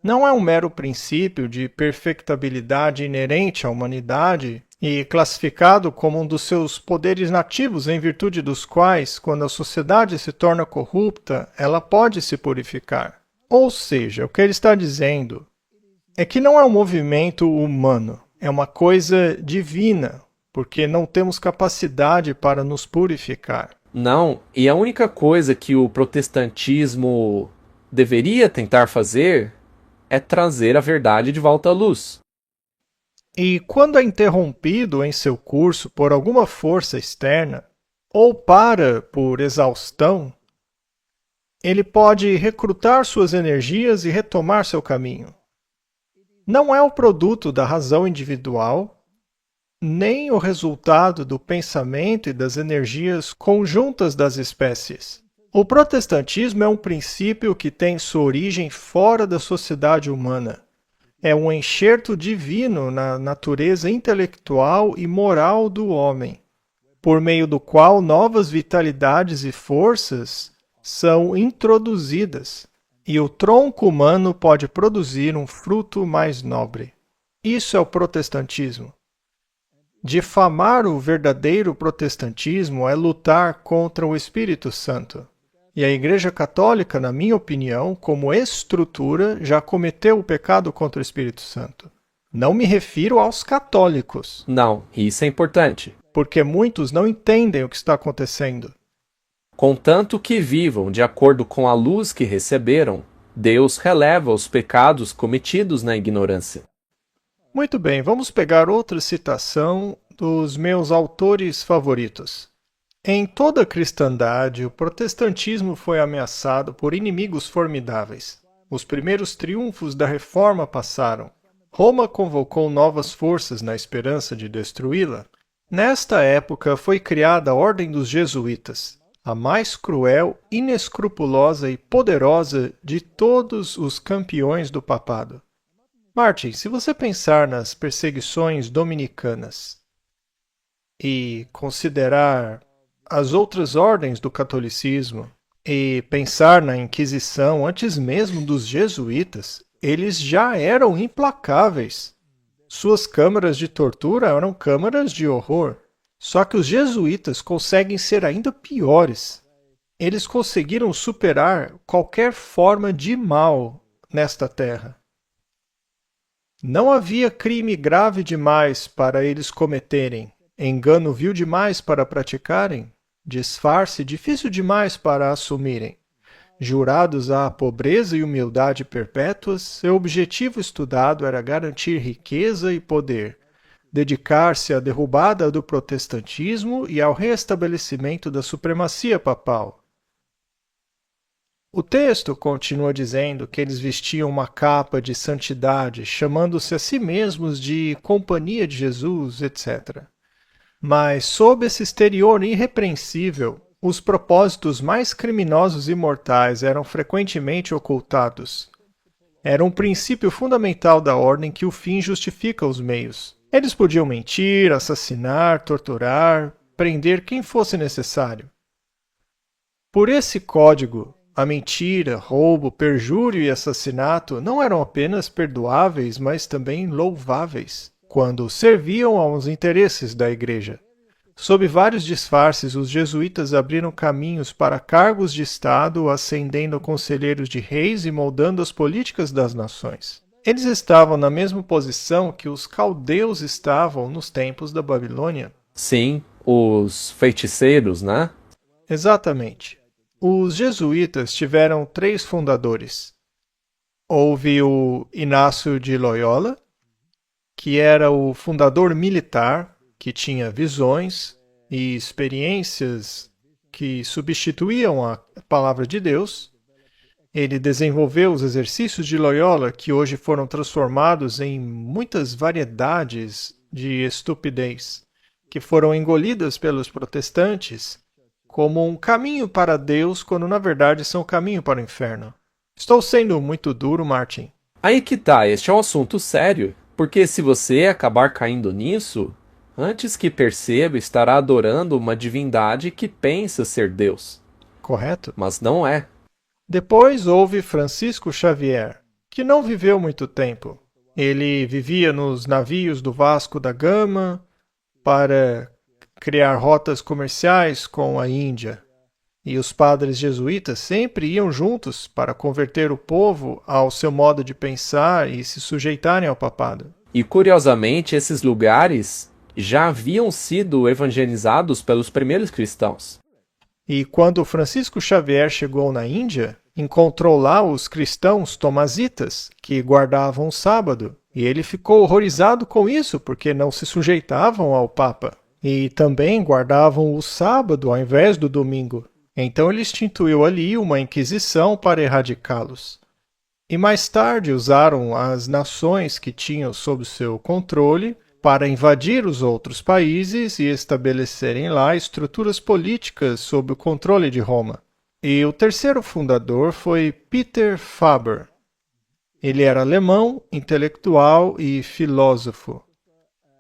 Não é um mero princípio de perfectibilidade inerente à humanidade e classificado como um dos seus poderes nativos em virtude dos quais, quando a sociedade se torna corrupta, ela pode se purificar. Ou seja, o que ele está dizendo é que não é um movimento humano, é uma coisa divina, porque não temos capacidade para nos purificar. Não, e a única coisa que o protestantismo deveria tentar fazer é trazer a verdade de volta à luz. E quando é interrompido em seu curso por alguma força externa, ou para por exaustão, ele pode recrutar suas energias e retomar seu caminho. Não é o produto da razão individual, nem o resultado do pensamento e das energias conjuntas das espécies. O protestantismo é um princípio que tem sua origem fora da sociedade humana. É um enxerto divino na natureza intelectual e moral do homem, por meio do qual novas vitalidades e forças são introduzidas, e o tronco humano pode produzir um fruto mais nobre. Isso é o protestantismo. Difamar o verdadeiro protestantismo é lutar contra o Espírito Santo. E a Igreja Católica, na minha opinião, como estrutura, já cometeu o pecado contra o Espírito Santo. Não me refiro aos católicos. Não, isso é importante. Porque muitos não entendem o que está acontecendo. Contanto que vivam de acordo com a luz que receberam, Deus releva os pecados cometidos na ignorância. Muito bem, vamos pegar outra citação dos meus autores favoritos. Em toda a cristandade, o protestantismo foi ameaçado por inimigos formidáveis. Os primeiros triunfos da Reforma passaram. Roma convocou novas forças na esperança de destruí-la. Nesta época foi criada a Ordem dos Jesuítas, a mais cruel, inescrupulosa e poderosa de todos os campeões do papado. Martin, se você pensar nas perseguições dominicanas e considerar as outras ordens do catolicismo e pensar na Inquisição antes mesmo dos jesuítas, eles já eram implacáveis. Suas câmaras de tortura eram câmaras de horror. Só que os jesuítas conseguem ser ainda piores. Eles conseguiram superar qualquer forma de mal nesta terra. Não havia crime grave demais para eles cometerem, engano vil demais para praticarem, disfarce difícil demais para assumirem. Jurados à pobreza e humildade perpétuas, seu objetivo estudado era garantir riqueza e poder, dedicar-se à derrubada do protestantismo e ao restabelecimento da supremacia papal. O texto continua dizendo que eles vestiam uma capa de santidade, chamando-se a si mesmos de Companhia de Jesus, etc. Mas, sob esse exterior irrepreensível, os propósitos mais criminosos e mortais eram frequentemente ocultados. Era um princípio fundamental da ordem que o fim justifica os meios. Eles podiam mentir, assassinar, torturar, prender quem fosse necessário. Por esse código, a mentira, roubo, perjúrio e assassinato não eram apenas perdoáveis, mas também louváveis, quando serviam aos interesses da Igreja. Sob vários disfarces, os jesuítas abriram caminhos para cargos de Estado, ascendendo conselheiros de reis e moldando as políticas das nações. Eles estavam na mesma posição que os caldeus estavam nos tempos da Babilônia. Sim, os feiticeiros, né? Exatamente. Os jesuítas tiveram 3 fundadores. Houve o Inácio de Loyola, que era o fundador militar, que tinha visões e experiências que substituíam a palavra de Deus. Ele desenvolveu os exercícios de Loyola, que hoje foram transformados em muitas variedades de estupidez, que foram engolidas pelos protestantes como um caminho para Deus, quando na verdade são o caminho para o inferno. Estou sendo muito duro, Martin. Aí que tá, este é um assunto sério, porque se você acabar caindo nisso, antes que perceba, estará adorando uma divindade que pensa ser Deus. Correto? Mas não é. Depois houve Francisco Xavier, que não viveu muito tempo. Ele vivia nos navios do Vasco da Gama para criar rotas comerciais com a Índia. E os padres jesuítas sempre iam juntos para converter o povo ao seu modo de pensar e se sujeitarem ao papado. E curiosamente, esses lugares já haviam sido evangelizados pelos primeiros cristãos. E quando Francisco Xavier chegou na Índia, encontrou lá os cristãos tomazitas, que guardavam o sábado. E ele ficou horrorizado com isso, porque não se sujeitavam ao Papa. E também guardavam o sábado ao invés do domingo. Então ele instituiu ali uma inquisição para erradicá-los. E mais tarde usaram as nações que tinham sob seu controle para invadir os outros países e estabelecerem lá estruturas políticas sob o controle de Roma. E o terceiro fundador foi Peter Faber. Ele era alemão, intelectual e filósofo.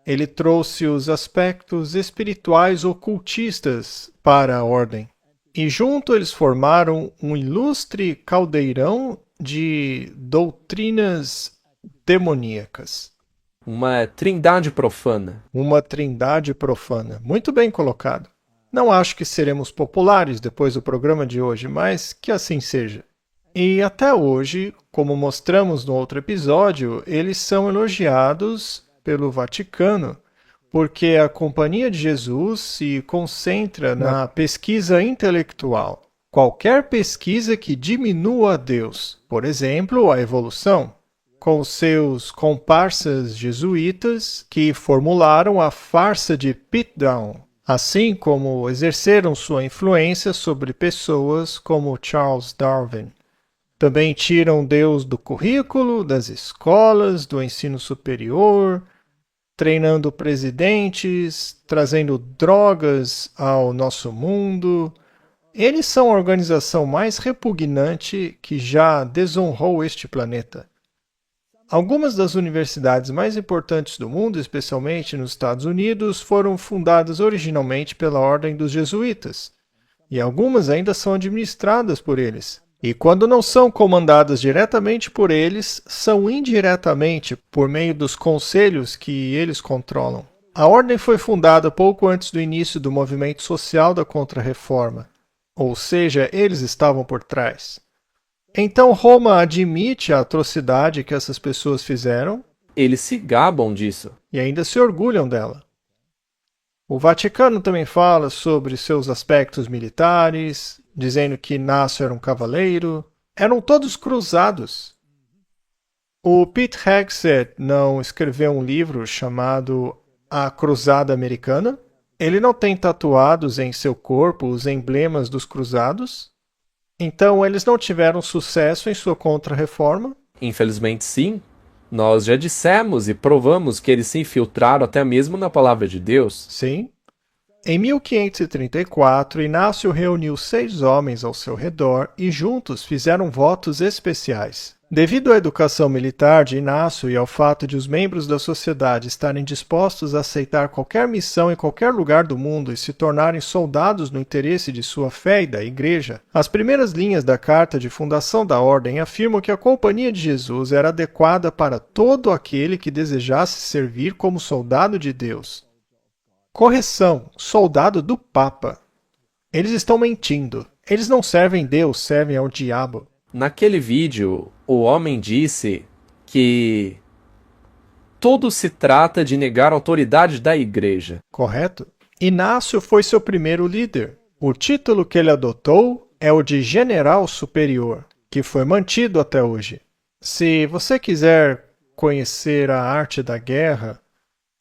Ele trouxe os aspectos espirituais ocultistas para a ordem. E junto eles formaram um ilustre caldeirão de doutrinas demoníacas. Uma trindade profana. Uma trindade profana. Muito bem colocado. Não acho que seremos populares depois do programa de hoje, mas que assim seja. E até hoje, como mostramos no outro episódio, eles são elogiados pelo Vaticano, porque a Companhia de Jesus se concentra na pesquisa intelectual. Qualquer pesquisa que diminua a Deus, por exemplo, a evolução, com seus comparsas jesuítas que formularam a farsa de Pitdown, assim como exerceram sua influência sobre pessoas como Charles Darwin. Também tiram Deus do currículo, das escolas, do ensino superior, treinando presidentes, trazendo drogas ao nosso mundo. Eles são a organização mais repugnante que já desonrou este planeta. Algumas das universidades mais importantes do mundo, especialmente nos Estados Unidos, foram fundadas originalmente pela Ordem dos Jesuítas, e algumas ainda são administradas por eles. E quando não são comandadas diretamente por eles, são indiretamente por meio dos conselhos que eles controlam. A Ordem foi fundada pouco antes do início do movimento social da Contra-Reforma, ou seja, eles estavam por trás. Então Roma admite a atrocidade que essas pessoas fizeram. eles se gabam disso. E ainda se orgulham dela. O Vaticano também fala sobre seus aspectos militares, dizendo que Inácio era um cavaleiro. Eram todos cruzados. O Pete Hegseth não escreveu um livro chamado A Cruzada Americana? Ele não tem tatuados em seu corpo os emblemas dos cruzados? Então eles não tiveram sucesso em sua contra-reforma? Infelizmente sim. Nós já dissemos e provamos que eles se infiltraram até mesmo na palavra de Deus. Sim. Em 1534, Inácio reuniu 6 homens ao seu redor e juntos fizeram votos especiais. Devido à educação militar de Inácio e ao fato de os membros da sociedade estarem dispostos a aceitar qualquer missão em qualquer lugar do mundo e se tornarem soldados no interesse de sua fé e da Igreja, as primeiras linhas da carta de fundação da Ordem afirmam que a Companhia de Jesus era adequada para todo aquele que desejasse servir como soldado de Deus. Correção, soldado do Papa. Eles estão mentindo. Eles não servem Deus, servem ao diabo. Naquele vídeo, o homem disse que tudo se trata de negar a autoridade da igreja. Correto? Inácio foi seu primeiro líder. O título que ele adotou é o de General Superior, que foi mantido até hoje. Se você quiser conhecer a arte da guerra,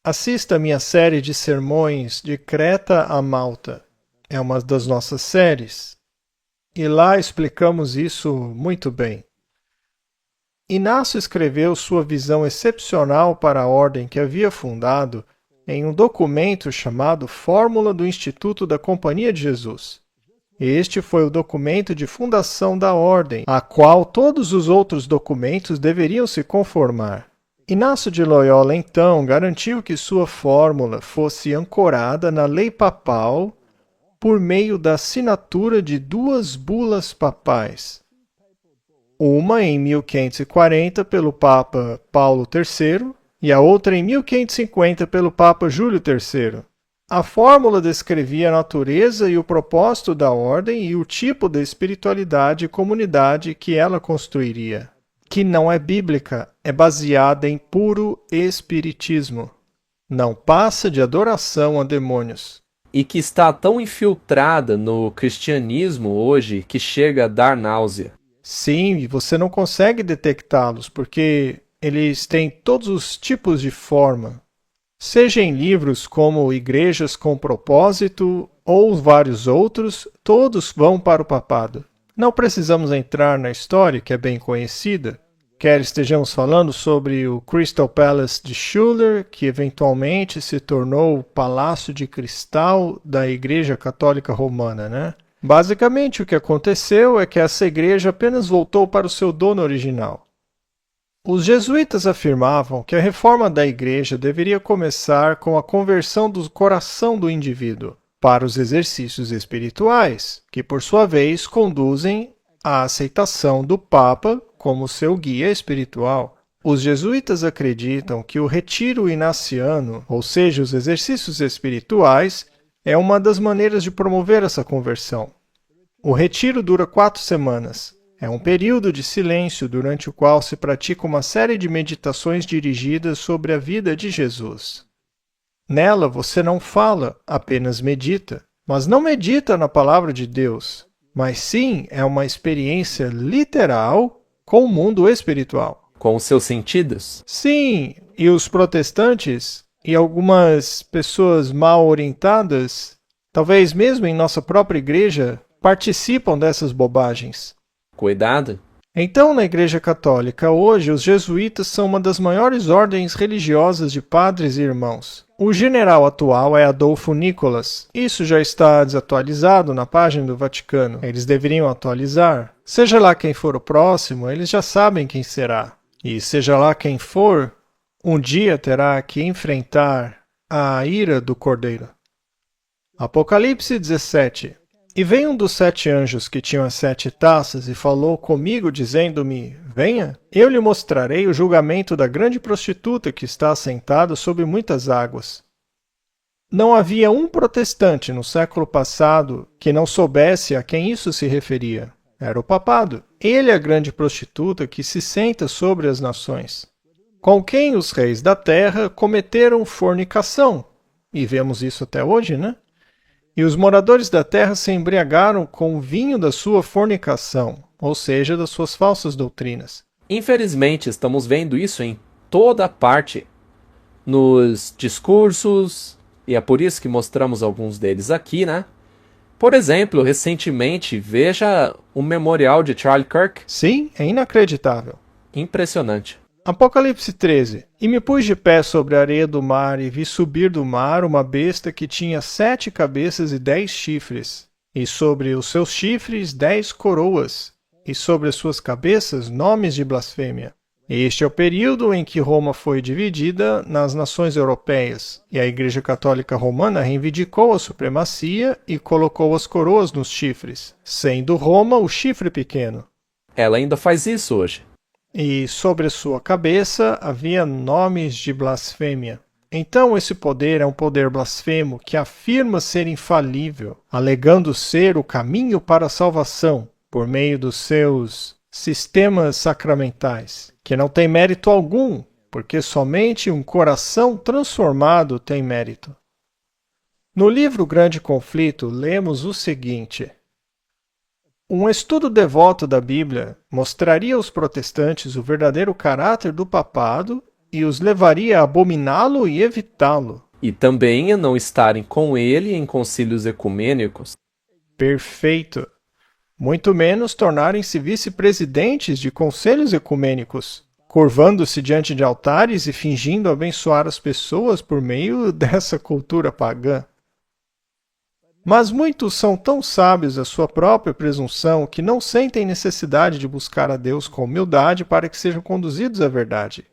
assista a minha série de sermões de Creta a Malta. É uma das nossas séries. E lá explicamos isso muito bem. Inácio escreveu sua visão excepcional para a ordem que havia fundado em um documento chamado Fórmula do Instituto da Companhia de Jesus. Este foi o documento de fundação da ordem, a qual todos os outros documentos deveriam se conformar. Inácio de Loyola, então, garantiu que sua fórmula fosse ancorada na lei papal por meio da assinatura de 2 bulas papais. Uma em 1540 pelo Papa Paulo III e a outra em 1550 pelo Papa Júlio III. A fórmula descrevia a natureza e o propósito da ordem e o tipo de espiritualidade e comunidade que ela construiria, que não é bíblica, é baseada em puro espiritismo. Não passa de adoração a demônios. E que está tão infiltrada no cristianismo hoje que chega a dar náusea. Sim, você não consegue detectá-los, porque eles têm todos os tipos de forma. Seja em livros como Igrejas com Propósito ou vários outros, todos vão para o papado. Não precisamos entrar na história, que é bem conhecida, quer estejamos falando sobre o Crystal Palace de Schuller, que eventualmente se tornou o Palácio de Cristal da Igreja Católica Romana, né? Basicamente, o que aconteceu é que essa igreja apenas voltou para o seu dono original. Os jesuítas afirmavam que a reforma da igreja deveria começar com a conversão do coração do indivíduo para os exercícios espirituais, que por sua vez conduzem à aceitação do Papa como seu guia espiritual. Os jesuítas acreditam que o retiro inaciano, ou seja, os exercícios espirituais, é uma das maneiras de promover essa conversão. O retiro dura 4 semanas. É um período de silêncio durante o qual se pratica uma série de meditações dirigidas sobre a vida de Jesus. Nela você não fala, apenas medita. Mas não medita na palavra de Deus, mas sim é uma experiência literal com o mundo espiritual. Com os seus sentidos? Sim, e os protestantes e algumas pessoas mal orientadas, talvez mesmo em nossa própria igreja, participam dessas bobagens. Cuidado. Então, na Igreja Católica, hoje, os jesuítas são uma das maiores ordens religiosas de padres e irmãos. O general atual é Adolfo Nicolas. Isso já está desatualizado na página do Vaticano. Eles deveriam atualizar. Seja lá quem for o próximo, eles já sabem quem será. E seja lá quem for, um dia terá que enfrentar a ira do Cordeiro. Apocalipse 17. E veio um dos 7 anjos que tinham as 7 taças e falou comigo, dizendo-me, venha, eu lhe mostrarei o julgamento da grande prostituta que está assentada sobre muitas águas. Não havia um protestante no século passado que não soubesse a quem isso se referia. Era o papado. Ele é a grande prostituta que se senta sobre as nações. com quem os reis da terra cometeram fornicação. E vemos isso até hoje, né? E os moradores da terra se embriagaram com o vinho da sua fornicação, ou seja, das suas falsas doutrinas. Infelizmente, estamos vendo isso em toda parte, nos discursos, e é por isso que mostramos alguns deles aqui, né? Por exemplo, recentemente, veja o memorial de Charlie Kirk. Sim, é inacreditável. Impressionante. Apocalipse 13. E me pus de pé sobre a areia do mar, e vi subir do mar uma besta que tinha 7 cabeças e 10 chifres, e sobre os seus chifres 10 coroas, e sobre as suas cabeças nomes de blasfêmia. Este é o período em que Roma foi dividida nas nações europeias, e a Igreja Católica Romana reivindicou a supremacia e colocou as coroas nos chifres, sendo Roma o chifre pequeno. Ela ainda faz isso hoje. E sobre a sua cabeça havia nomes de blasfêmia. Então esse poder é um poder blasfemo que afirma ser infalível, alegando ser o caminho para a salvação, por meio dos seus sistemas sacramentais, que não tem mérito algum, porque somente um coração transformado tem mérito. No livro Grande Conflito, lemos o seguinte: um estudo devoto da Bíblia mostraria aos protestantes o verdadeiro caráter do papado e os levaria a abominá-lo e evitá-lo. E também a não estarem com ele em concílios ecumênicos. Perfeito. Muito menos tornarem-se vice-presidentes de conselhos ecumênicos, curvando-se diante de altares e fingindo abençoar as pessoas por meio dessa cultura pagã. Mas muitos são tão sábios à sua própria presunção que não sentem necessidade de buscar a Deus com humildade para que sejam conduzidos à verdade.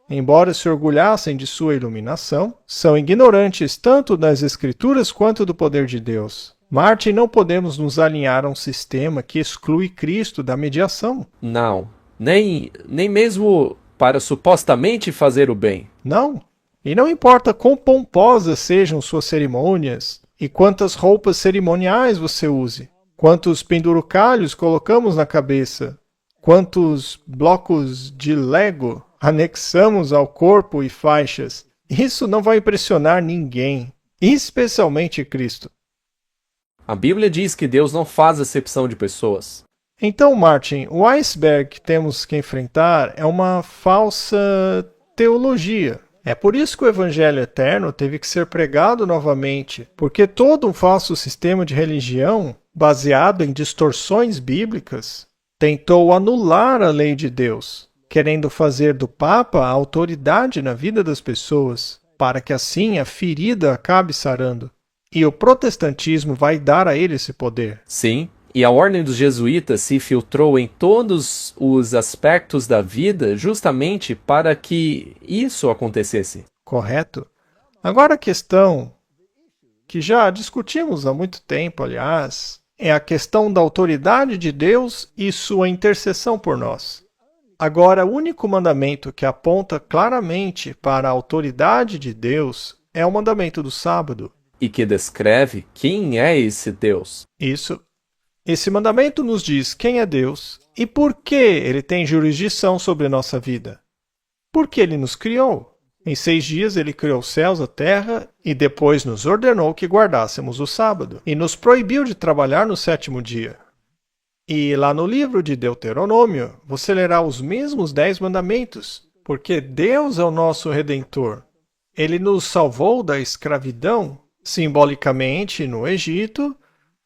Embora se orgulhassem de sua iluminação, são ignorantes tanto das Escrituras quanto do poder de Deus. Martin, não podemos nos alinhar a um sistema que exclui Cristo da mediação. Não, nem mesmo para supostamente fazer o bem. Não. E não importa quão pomposas sejam suas cerimônias, e quantas roupas cerimoniais você use, quantos pendurucalhos colocamos na cabeça, quantos blocos de Lego anexamos ao corpo e faixas. Isso não vai impressionar ninguém, especialmente Cristo. A Bíblia diz que Deus não faz acepção de pessoas. Então, Martin, o iceberg que temos que enfrentar é uma falsa teologia. É por isso que o Evangelho Eterno teve que ser pregado novamente, porque todo um falso sistema de religião, baseado em distorções bíblicas, tentou anular a lei de Deus, querendo fazer do Papa a autoridade na vida das pessoas, para que assim a ferida acabe sarando. E o protestantismo vai dar a ele esse poder. Sim, e a ordem dos jesuítas se filtrou em todos os aspectos da vida justamente para que isso acontecesse. Correto. Agora a questão, que já discutimos há muito tempo, aliás, é a questão da autoridade de Deus e sua intercessão por nós. Agora, o único mandamento que aponta claramente para a autoridade de Deus é o mandamento do sábado. E que descreve quem é esse Deus. Isso. Esse mandamento nos diz quem é Deus e por que ele tem jurisdição sobre nossa vida. Porque ele nos criou. Em 6 dias ele criou os céus, a terra e depois nos ordenou que guardássemos o sábado e nos proibiu de trabalhar no 7º dia. E lá no livro de Deuteronômio, você lerá os mesmos 10 mandamentos, porque Deus é o nosso Redentor. Ele nos salvou da escravidão, simbolicamente no Egito,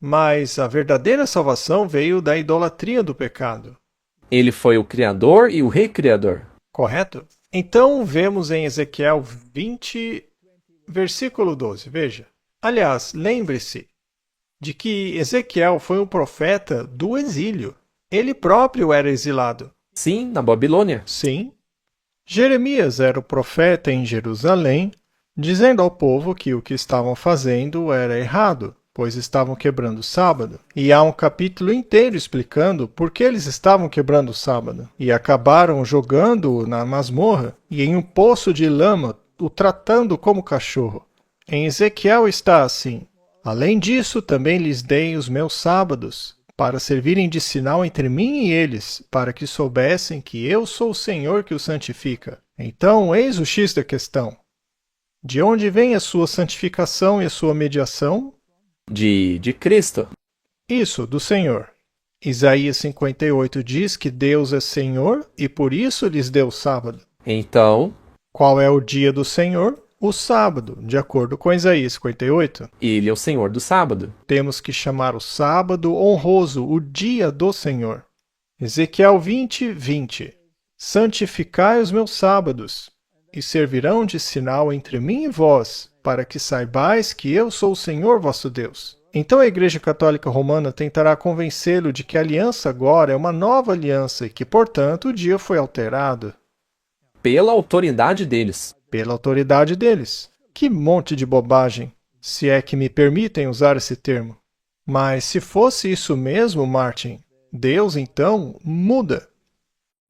mas a verdadeira salvação veio da idolatria do pecado. Ele foi o Criador e o Recriador. Correto? Então vemos em Ezequiel 20, versículo 12. Veja. Aliás, lembre-se de que Ezequiel foi um profeta do exílio. Ele próprio era exilado. Sim, na Babilônia. Sim. Jeremias era o profeta em Jerusalém, dizendo ao povo que o que estavam fazendo era errado, pois estavam quebrando o sábado. E há um capítulo inteiro explicando por que eles estavam quebrando o sábado. E acabaram jogando-o na masmorra e em um poço de lama, o tratando como cachorro. Em Ezequiel está assim: além disso, também lhes dei os meus sábados, para servirem de sinal entre mim e eles, para que soubessem que eu sou o Senhor que os santifica. Então, eis o X da questão. De onde vem a sua santificação e a sua mediação? De Cristo. Isso, do Senhor. Isaías 58 diz que Deus é Senhor e por isso lhes deu o sábado. Então, qual é o dia do Senhor? O sábado, de acordo com Isaías 58. Ele é o Senhor do sábado. Temos que chamar o sábado honroso, o dia do Senhor. Ezequiel 20, 20. Santificai os meus sábados, e servirão de sinal entre mim e vós, para que saibais que eu sou o Senhor vosso Deus. Então a Igreja Católica Romana tentará convencê-lo de que a aliança agora é uma nova aliança e que, portanto, o dia foi alterado. Pela autoridade deles. Pela autoridade deles. Que monte de bobagem, se é que me permitem usar esse termo. Mas se fosse isso mesmo, Martin, Deus, então, muda.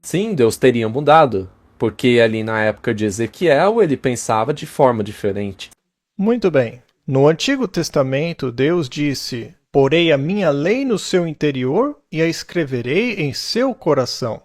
Sim, Deus teria mudado, porque ali na época de Ezequiel ele pensava de forma diferente. Muito bem. No Antigo Testamento, Deus disse: porei a minha lei no seu interior e a escreverei em seu coração.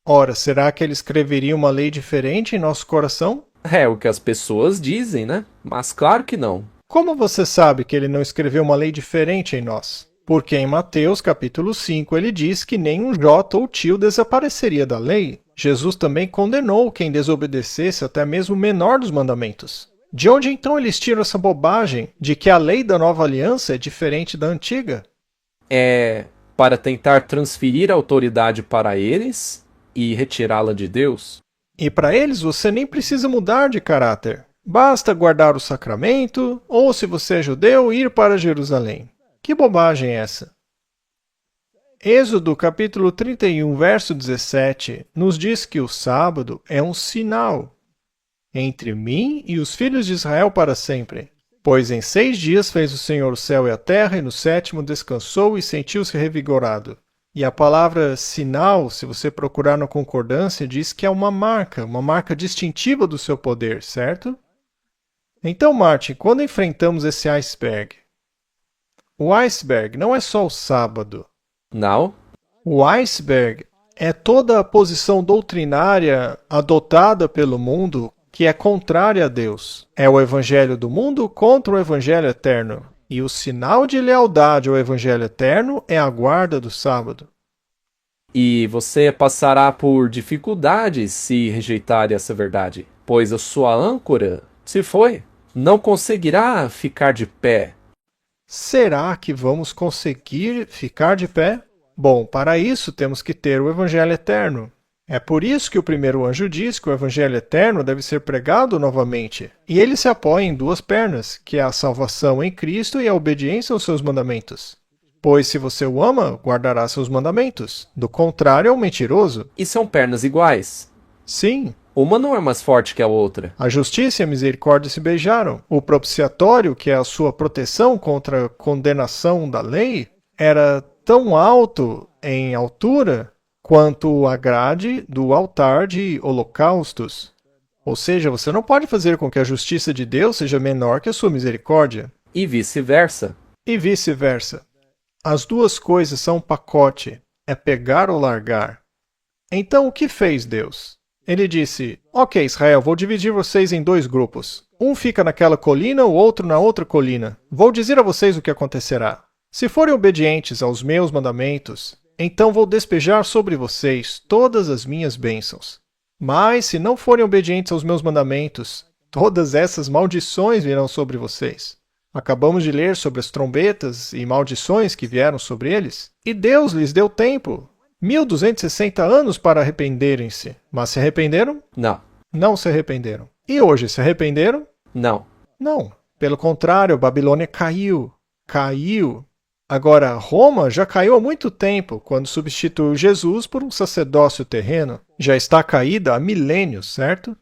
Ora, será que ele escreveria uma lei diferente em nosso coração? É o que as pessoas dizem, né? Mas claro que não. Como você sabe que ele não escreveu uma lei diferente em nós? Porque em Mateus capítulo 5 ele diz que nenhum jota ou tio desapareceria da lei. Jesus também condenou quem desobedecesse até mesmo o menor dos mandamentos. De onde então eles tiram essa bobagem de que a lei da nova aliança é diferente da antiga? É para tentar transferir a autoridade para eles e retirá-la de Deus. E para eles você nem precisa mudar de caráter. Basta guardar o sacramento, ou se você é judeu, ir para Jerusalém. Que bobagem é essa? Êxodo capítulo 31, verso 17, nos diz que o sábado é um sinal entre mim e os filhos de Israel para sempre. Pois em 6 dias fez o Senhor o céu e a terra, e no 7º descansou e sentiu-se revigorado. E a palavra sinal, se você procurar na concordância, diz que é uma marca distintiva do seu poder, certo? Então, Martin, quando enfrentamos esse iceberg, o iceberg não é só o sábado. Não. O iceberg é toda a posição doutrinária adotada pelo mundo que é contrária a Deus. É o evangelho do mundo contra o evangelho eterno. E o sinal de lealdade ao evangelho eterno é a guarda do sábado. E você passará por dificuldades se rejeitar essa verdade, pois a sua âncora se foi. Não conseguirá ficar de pé. Será que vamos conseguir ficar de pé? Bom, para isso temos que ter o evangelho eterno. É por isso que o primeiro anjo diz que o evangelho eterno deve ser pregado novamente. E ele se apoia em 2 pernas, que é a salvação em Cristo e a obediência aos seus mandamentos. Pois se você o ama, guardará seus mandamentos. Do contrário, é um mentiroso. E são pernas iguais? Sim. Uma não é mais forte que a outra. A justiça e a misericórdia se beijaram. O propiciatório, que é a sua proteção contra a condenação da lei, era tão alto em altura quanto a grade do altar de holocaustos. Ou seja, você não pode fazer com que a justiça de Deus seja menor que a sua misericórdia. E vice-versa. E vice-versa. As 2 coisas são um pacote. É pegar ou largar. Então, o que fez Deus? Ele disse: ok, Israel, vou dividir vocês em 2 grupos. Um fica naquela colina, o outro na outra colina. Vou dizer a vocês o que acontecerá. Se forem obedientes aos meus mandamentos, então vou despejar sobre vocês todas as minhas bênçãos. Mas se não forem obedientes aos meus mandamentos, todas essas maldições virão sobre vocês. Acabamos de ler sobre as trombetas e maldições que vieram sobre eles, e Deus lhes deu tempo, 1260 anos para arrependerem-se. Mas se arrependeram? Não. Não se arrependeram. E hoje se arrependeram? Não. Não. Pelo contrário, Babilônia caiu. Caiu. Agora, Roma já caiu há muito tempo, quando substituiu Jesus por um sacerdócio terreno. Já está caída há milênios, certo?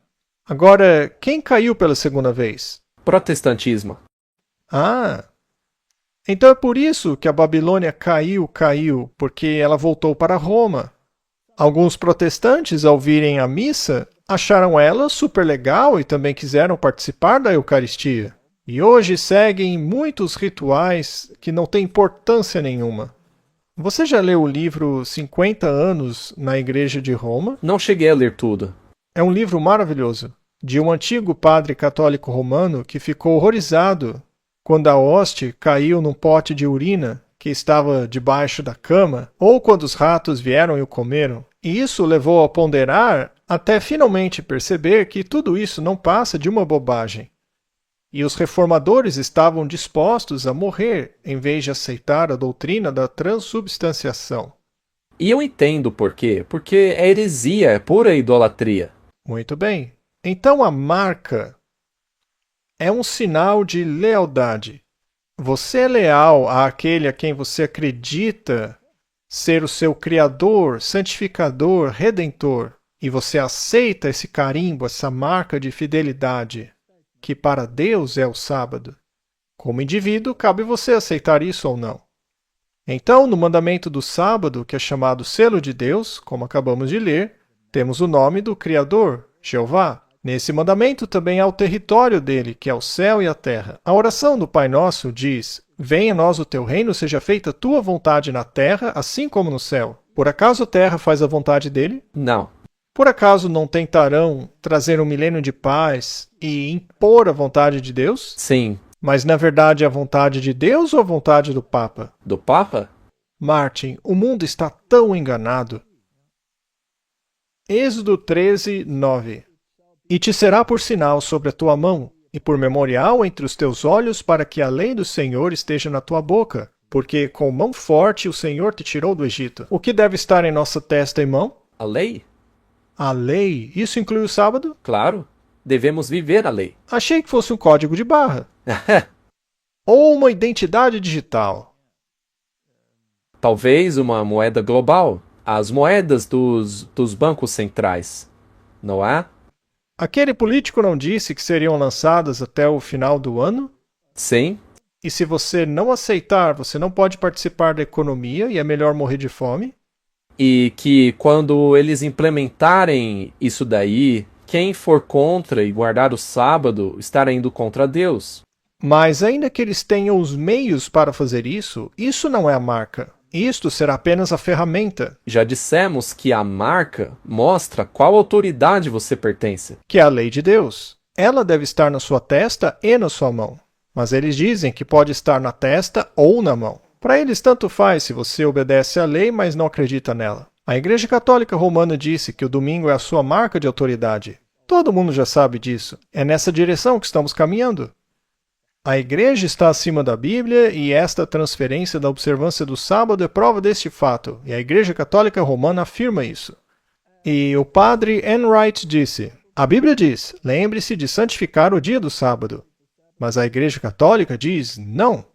Agora, quem caiu pela segunda vez? Protestantismo. Ah, então é por isso que a Babilônia caiu, porque ela voltou para Roma. Alguns protestantes, ao virem a missa, acharam ela super legal e também quiseram participar da Eucaristia. E hoje seguem muitos rituais que não têm importância nenhuma. Você já leu o livro 50 anos na Igreja de Roma? Não cheguei a ler tudo. É um livro maravilhoso, de um antigo padre católico romano que ficou horrorizado quando a hoste caiu num pote de urina que estava debaixo da cama, ou quando os ratos vieram e o comeram. E isso levou a ponderar até finalmente perceber que tudo isso não passa de uma bobagem. E os reformadores estavam dispostos a morrer em vez de aceitar a doutrina da transubstanciação. E eu entendo por quê. Porque é heresia, é pura idolatria. Muito bem. Então a marca é um sinal de lealdade. Você é leal àquele a quem você acredita ser o seu criador, santificador, redentor. E você aceita esse carimbo, essa marca de fidelidade, que para Deus é o sábado. Como indivíduo, cabe você aceitar isso ou não. Então, no mandamento do sábado, que é chamado selo de Deus, como acabamos de ler, temos o nome do Criador, Jeová. Nesse mandamento também há o território dele, que é o céu e a terra. A oração do Pai Nosso diz: venha a nós o teu reino, seja feita a tua vontade na terra, assim como no céu. Por acaso a terra faz a vontade dele? Não. Por acaso não tentarão trazer um milênio de paz e impor a vontade de Deus? Sim. Mas na verdade é a vontade de Deus ou a vontade do Papa? Do Papa? Martin, o mundo está tão enganado. Êxodo 13, 9. E te será por sinal sobre a tua mão, e por memorial entre os teus olhos, para que a lei do Senhor esteja na tua boca. Porque com mão forte o Senhor te tirou do Egito. O que deve estar em nossa testa e mão? A lei? A lei? Isso inclui o sábado? Claro. Devemos viver a lei. Achei que fosse um código de barra. Ou uma identidade digital. Talvez uma moeda global. As moedas dos bancos centrais. Não é? Aquele político não disse que seriam lançadas até o final do ano? Sim. E se você não aceitar, você não pode participar da economia e é melhor morrer de fome? E que quando eles implementarem isso daí, quem for contra e guardar o sábado estará indo contra Deus. Mas ainda que eles tenham os meios para fazer isso, isso não é a marca. Isto será apenas a ferramenta. Já dissemos que a marca mostra qual autoridade você pertence. Que é a lei de Deus. Ela deve estar na sua testa e na sua mão. Mas eles dizem que pode estar na testa ou na mão. Para eles tanto faz se você obedece à lei, mas não acredita nela. A Igreja Católica Romana disse que o domingo é a sua marca de autoridade. Todo mundo já sabe disso. É nessa direção que estamos caminhando. A Igreja está acima da Bíblia e esta transferência da observância do sábado é prova deste fato, e a Igreja Católica Romana afirma isso. E o padre Enright disse: a Bíblia diz, lembre-se de santificar o dia do sábado. Mas a Igreja Católica diz, não.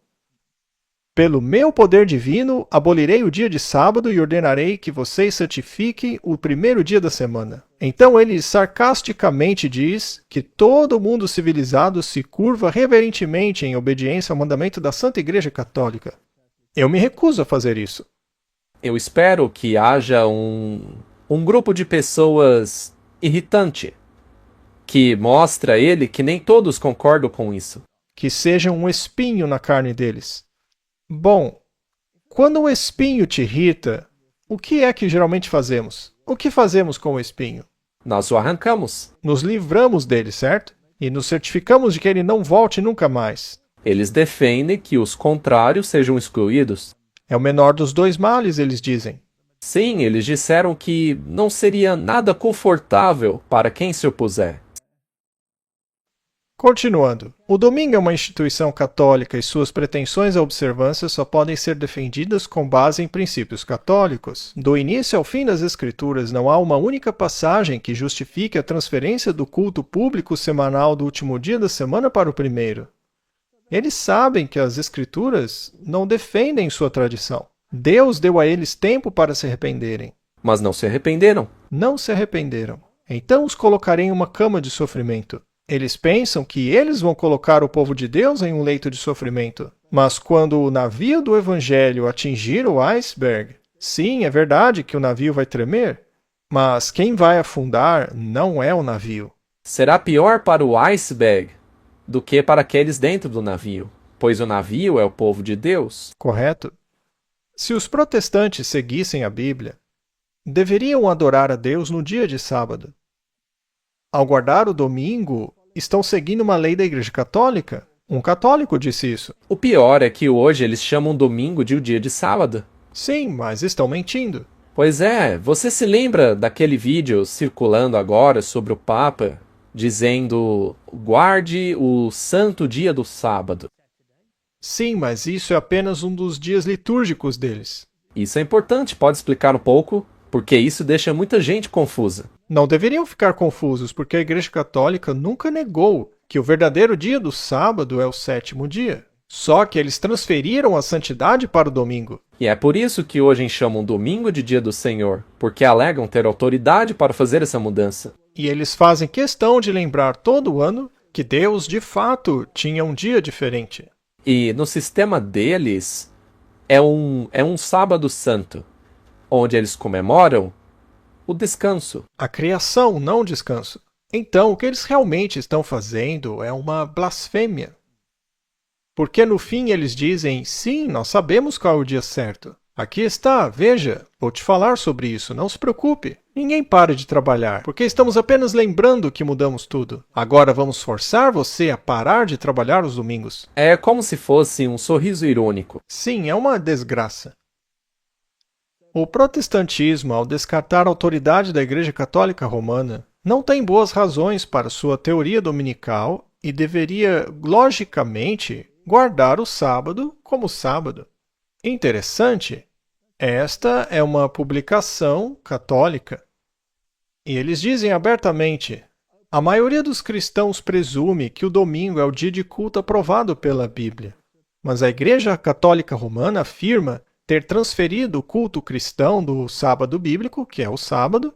Pelo meu poder divino, abolirei o dia de sábado e ordenarei que vocês santifiquem o primeiro dia da semana. Então ele sarcasticamente diz que todo mundo civilizado se curva reverentemente em obediência ao mandamento da Santa Igreja Católica. Eu me recuso a fazer isso. Eu espero que haja um grupo de pessoas irritante, que mostra a ele que nem todos concordam com isso. Que seja um espinho na carne deles. Bom, quando um espinho te irrita, o que é que geralmente fazemos? O que fazemos com o espinho? Nós o arrancamos. Nos livramos dele, certo? E nos certificamos de que ele não volte nunca mais. Eles defendem que os contrários sejam excluídos. É o menor dos dois males, eles dizem. Sim, eles disseram que não seria nada confortável para quem se opuser. Continuando, o domingo é uma instituição católica e suas pretensões à observância só podem ser defendidas com base em princípios católicos. Do início ao fim das Escrituras não há uma única passagem que justifique a transferência do culto público semanal do último dia da semana para o primeiro. Eles sabem que as Escrituras não defendem sua tradição. Deus deu a eles tempo para se arrependerem. Mas não se arrependeram. Não se arrependeram. Então os colocarei em uma cama de sofrimento. Eles pensam que eles vão colocar o povo de Deus em um leito de sofrimento. Mas quando o navio do Evangelho atingir o iceberg, sim, é verdade que o navio vai tremer, mas quem vai afundar não é o navio. Será pior para o iceberg do que para aqueles dentro do navio, pois o navio é o povo de Deus. Correto. Se os protestantes seguissem a Bíblia, deveriam adorar a Deus no dia de sábado. Ao guardar o domingo, estão seguindo uma lei da Igreja Católica. Um católico disse isso. O pior é que hoje eles chamam domingo de o dia de sábado. Sim, mas estão mentindo. Pois é, você se lembra daquele vídeo circulando agora sobre o Papa, dizendo guarde o santo dia do sábado? Sim, mas isso é apenas um dos dias litúrgicos deles. Isso é importante, pode explicar um pouco? Porque isso deixa muita gente confusa. Não deveriam ficar confusos, porque a Igreja Católica nunca negou que o verdadeiro dia do sábado é o 7º dia. Só que eles transferiram a santidade para o domingo. E é por isso que hoje chamam domingo de dia do Senhor, porque alegam ter autoridade para fazer essa mudança. E eles fazem questão de lembrar todo ano que Deus, de fato, tinha um dia diferente. E no sistema deles, é um sábado santo, onde eles comemoram o descanso. A criação, não o descanso. Então, o que eles realmente estão fazendo é uma blasfêmia. Porque no fim eles dizem, sim, nós sabemos qual é o dia certo. Aqui está, veja, vou te falar sobre isso, não se preocupe. Ninguém para de trabalhar, porque estamos apenas lembrando que mudamos tudo. Agora vamos forçar você a parar de trabalhar os domingos. É como se fosse um sorriso irônico. Sim, é uma desgraça. O protestantismo, ao descartar a autoridade da Igreja Católica Romana, não tem boas razões para sua teoria dominical e deveria, logicamente, guardar o sábado como sábado. Interessante, esta é uma publicação católica. E eles dizem abertamente, a maioria dos cristãos presume que o domingo é o dia de culto aprovado pela Bíblia. Mas a Igreja Católica Romana afirma ter transferido o culto cristão do sábado bíblico, que é o sábado,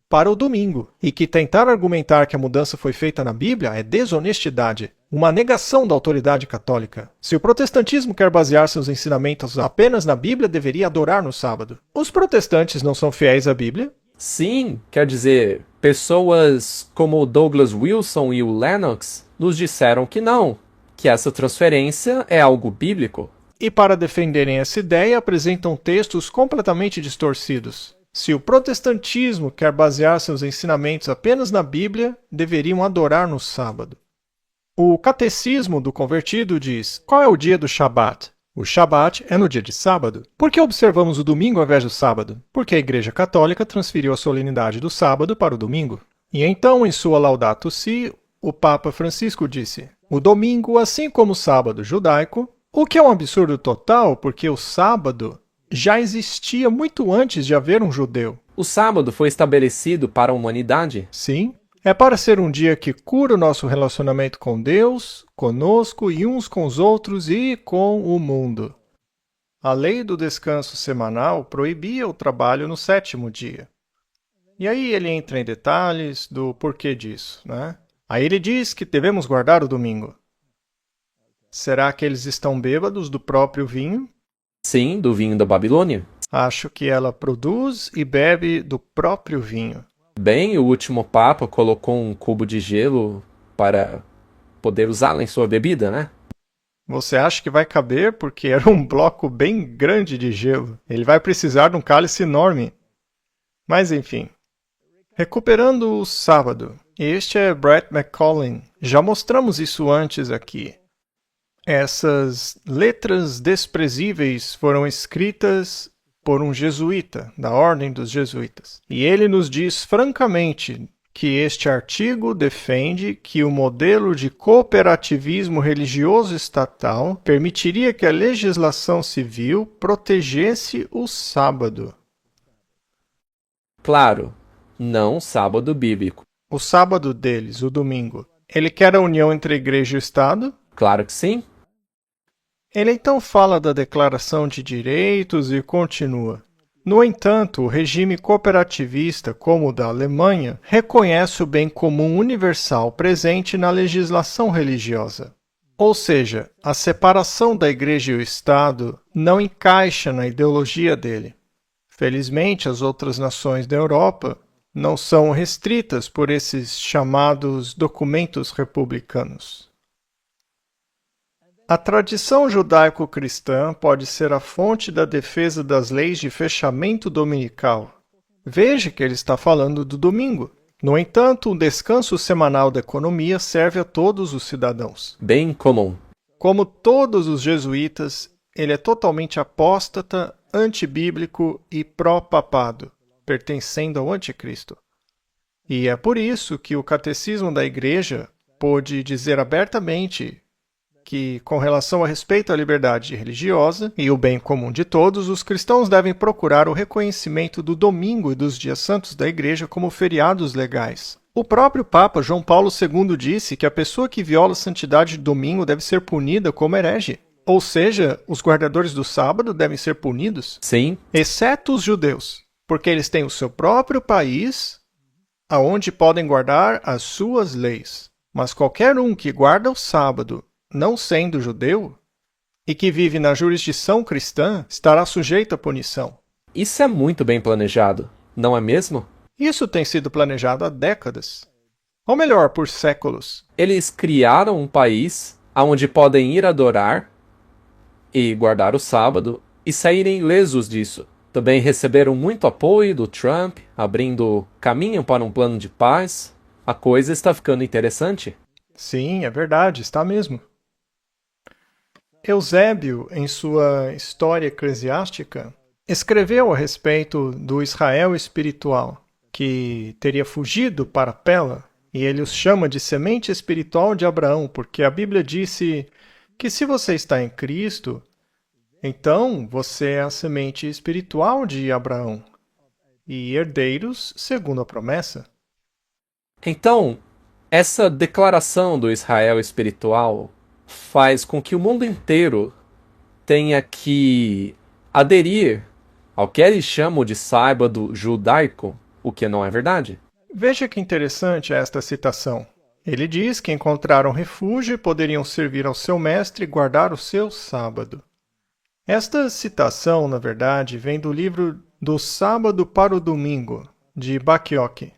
para o domingo, e que tentar argumentar que a mudança foi feita na Bíblia é desonestidade, uma negação da autoridade católica. Se o protestantismo quer basear seus ensinamentos apenas na Bíblia, deveria adorar no sábado. Os protestantes não são fiéis à Bíblia? Sim, quer dizer, pessoas como o Douglas Wilson e o Lennox nos disseram que não, que essa transferência é algo bíblico. E para defenderem essa ideia, apresentam textos completamente distorcidos. Se o protestantismo quer basear seus ensinamentos apenas na Bíblia, deveriam adorar no sábado. O catecismo do convertido diz, qual é o dia do Shabat? O Shabat é no dia de sábado. Por que observamos o domingo ao invés do sábado? Porque a Igreja Católica transferiu a solenidade do sábado para o domingo. E então, em sua Laudato Si, o Papa Francisco disse, o domingo, assim como o sábado judaico, o que é um absurdo total, porque o sábado já existia muito antes de haver um judeu. O sábado foi estabelecido para a humanidade? Sim. É para ser um dia que cura o nosso relacionamento com Deus, conosco e uns com os outros e com o mundo. A lei do descanso semanal proibia o trabalho no 7º dia. E aí ele entra em detalhes do porquê disso, né? Aí ele diz que devemos guardar o domingo. Será que eles estão bêbados do próprio vinho? Sim, do vinho da Babilônia. Acho que ela produz e bebe do próprio vinho. Bem, o último Papa colocou um cubo de gelo para poder usá-la em sua bebida, né? Você acha que vai caber porque era um bloco bem grande de gelo. Ele vai precisar de um cálice enorme. Mas enfim. Recuperando o sábado. Este é Brett McCollin. Já mostramos isso antes aqui. Essas letras desprezíveis foram escritas por um jesuíta, da Ordem dos Jesuítas. E ele nos diz francamente que este artigo defende que o modelo de cooperativismo religioso estatal permitiria que a legislação civil protegesse o sábado. Claro, não sábado bíblico. O sábado deles, o domingo. Ele quer a união entre a igreja e o Estado? Claro que sim. Ele então fala da Declaração de Direitos e continua. No entanto, o regime cooperativista, como o da Alemanha, reconhece o bem comum universal presente na legislação religiosa. Ou seja, a separação da Igreja e o Estado não encaixa na ideologia dele. Felizmente, as outras nações da Europa não são restritas por esses chamados documentos republicanos. A tradição judaico-cristã pode ser a fonte da defesa das leis de fechamento dominical. Veja que ele está falando do domingo. No entanto, o descanso semanal da economia serve a todos os cidadãos. Bem comum. Como todos os jesuítas, ele é totalmente apóstata, antibíblico e pró-papado, pertencendo ao anticristo. E é por isso que o catecismo da Igreja pôde dizer abertamente que, com relação a respeito à liberdade religiosa e o bem comum de todos, os cristãos devem procurar o reconhecimento do domingo e dos dias santos da Igreja como feriados legais. O próprio Papa João Paulo II disse que a pessoa que viola a santidade do domingo deve ser punida como herege. Ou seja, os guardadores do sábado devem ser punidos? Sim. Exceto os judeus, porque eles têm o seu próprio país, aonde podem guardar as suas leis. Mas qualquer um que guarda o sábado, não sendo judeu, e que vive na jurisdição cristã, estará sujeito à punição. Isso é muito bem planejado, não é mesmo? Isso tem sido planejado há décadas. Ou melhor, por séculos. Eles criaram um país onde podem ir adorar e guardar o sábado e saírem ilesos disso. Também receberam muito apoio do Trump, abrindo caminho para um plano de paz. A coisa está ficando interessante. Sim, é verdade, está mesmo. Eusébio, em sua História Eclesiástica, escreveu a respeito do Israel espiritual, que teria fugido para Pela, e ele os chama de semente espiritual de Abraão, porque a Bíblia disse que se você está em Cristo, então você é a semente espiritual de Abraão, e herdeiros segundo a promessa. Então, essa declaração do Israel espiritual faz com que o mundo inteiro tenha que aderir ao que eles chamam de sábado judaico, o que não é verdade. Veja que interessante esta citação. Ele diz que encontraram refúgio e poderiam servir ao seu mestre e guardar o seu sábado. Esta citação, na verdade, vem do livro Do Sábado para o Domingo, de Bacchiocchi,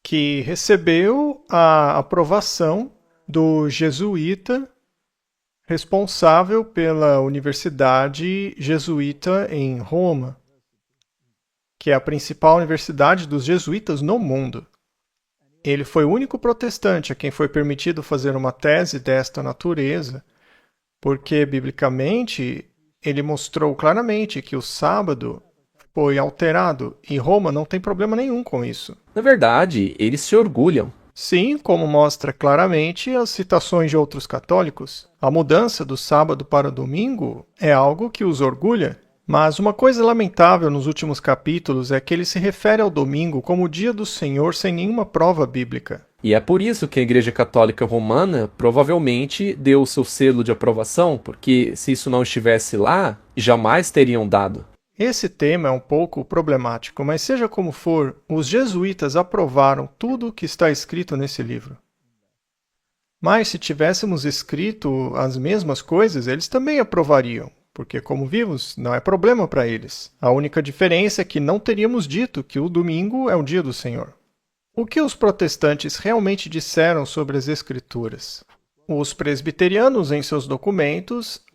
que recebeu a aprovação do jesuíta responsável pela Universidade Jesuíta em Roma, que é a principal universidade dos jesuítas no mundo. Ele foi o único protestante a quem foi permitido fazer uma tese desta natureza, porque, biblicamente, ele mostrou claramente que o sábado foi alterado e Roma não tem problema nenhum com isso. Na verdade, eles se orgulham. Sim, como mostra claramente as citações de outros católicos, a mudança do sábado para o domingo é algo que os orgulha. Mas uma coisa lamentável nos últimos capítulos é que ele se refere ao domingo como o dia do Senhor sem nenhuma prova bíblica. E é por isso que a Igreja Católica Romana provavelmente deu o seu selo de aprovação, porque se isso não estivesse lá, jamais teriam dado. Esse tema é um pouco problemático, mas seja como for, os jesuítas aprovaram tudo o que está escrito nesse livro. Mas se tivéssemos escrito as mesmas coisas, eles também aprovariam, porque como vimos, não é problema para eles. A única diferença é que não teríamos dito que o domingo é o dia do Senhor. O que os protestantes realmente disseram sobre as Escrituras? Os presbiterianos, em seus documentos,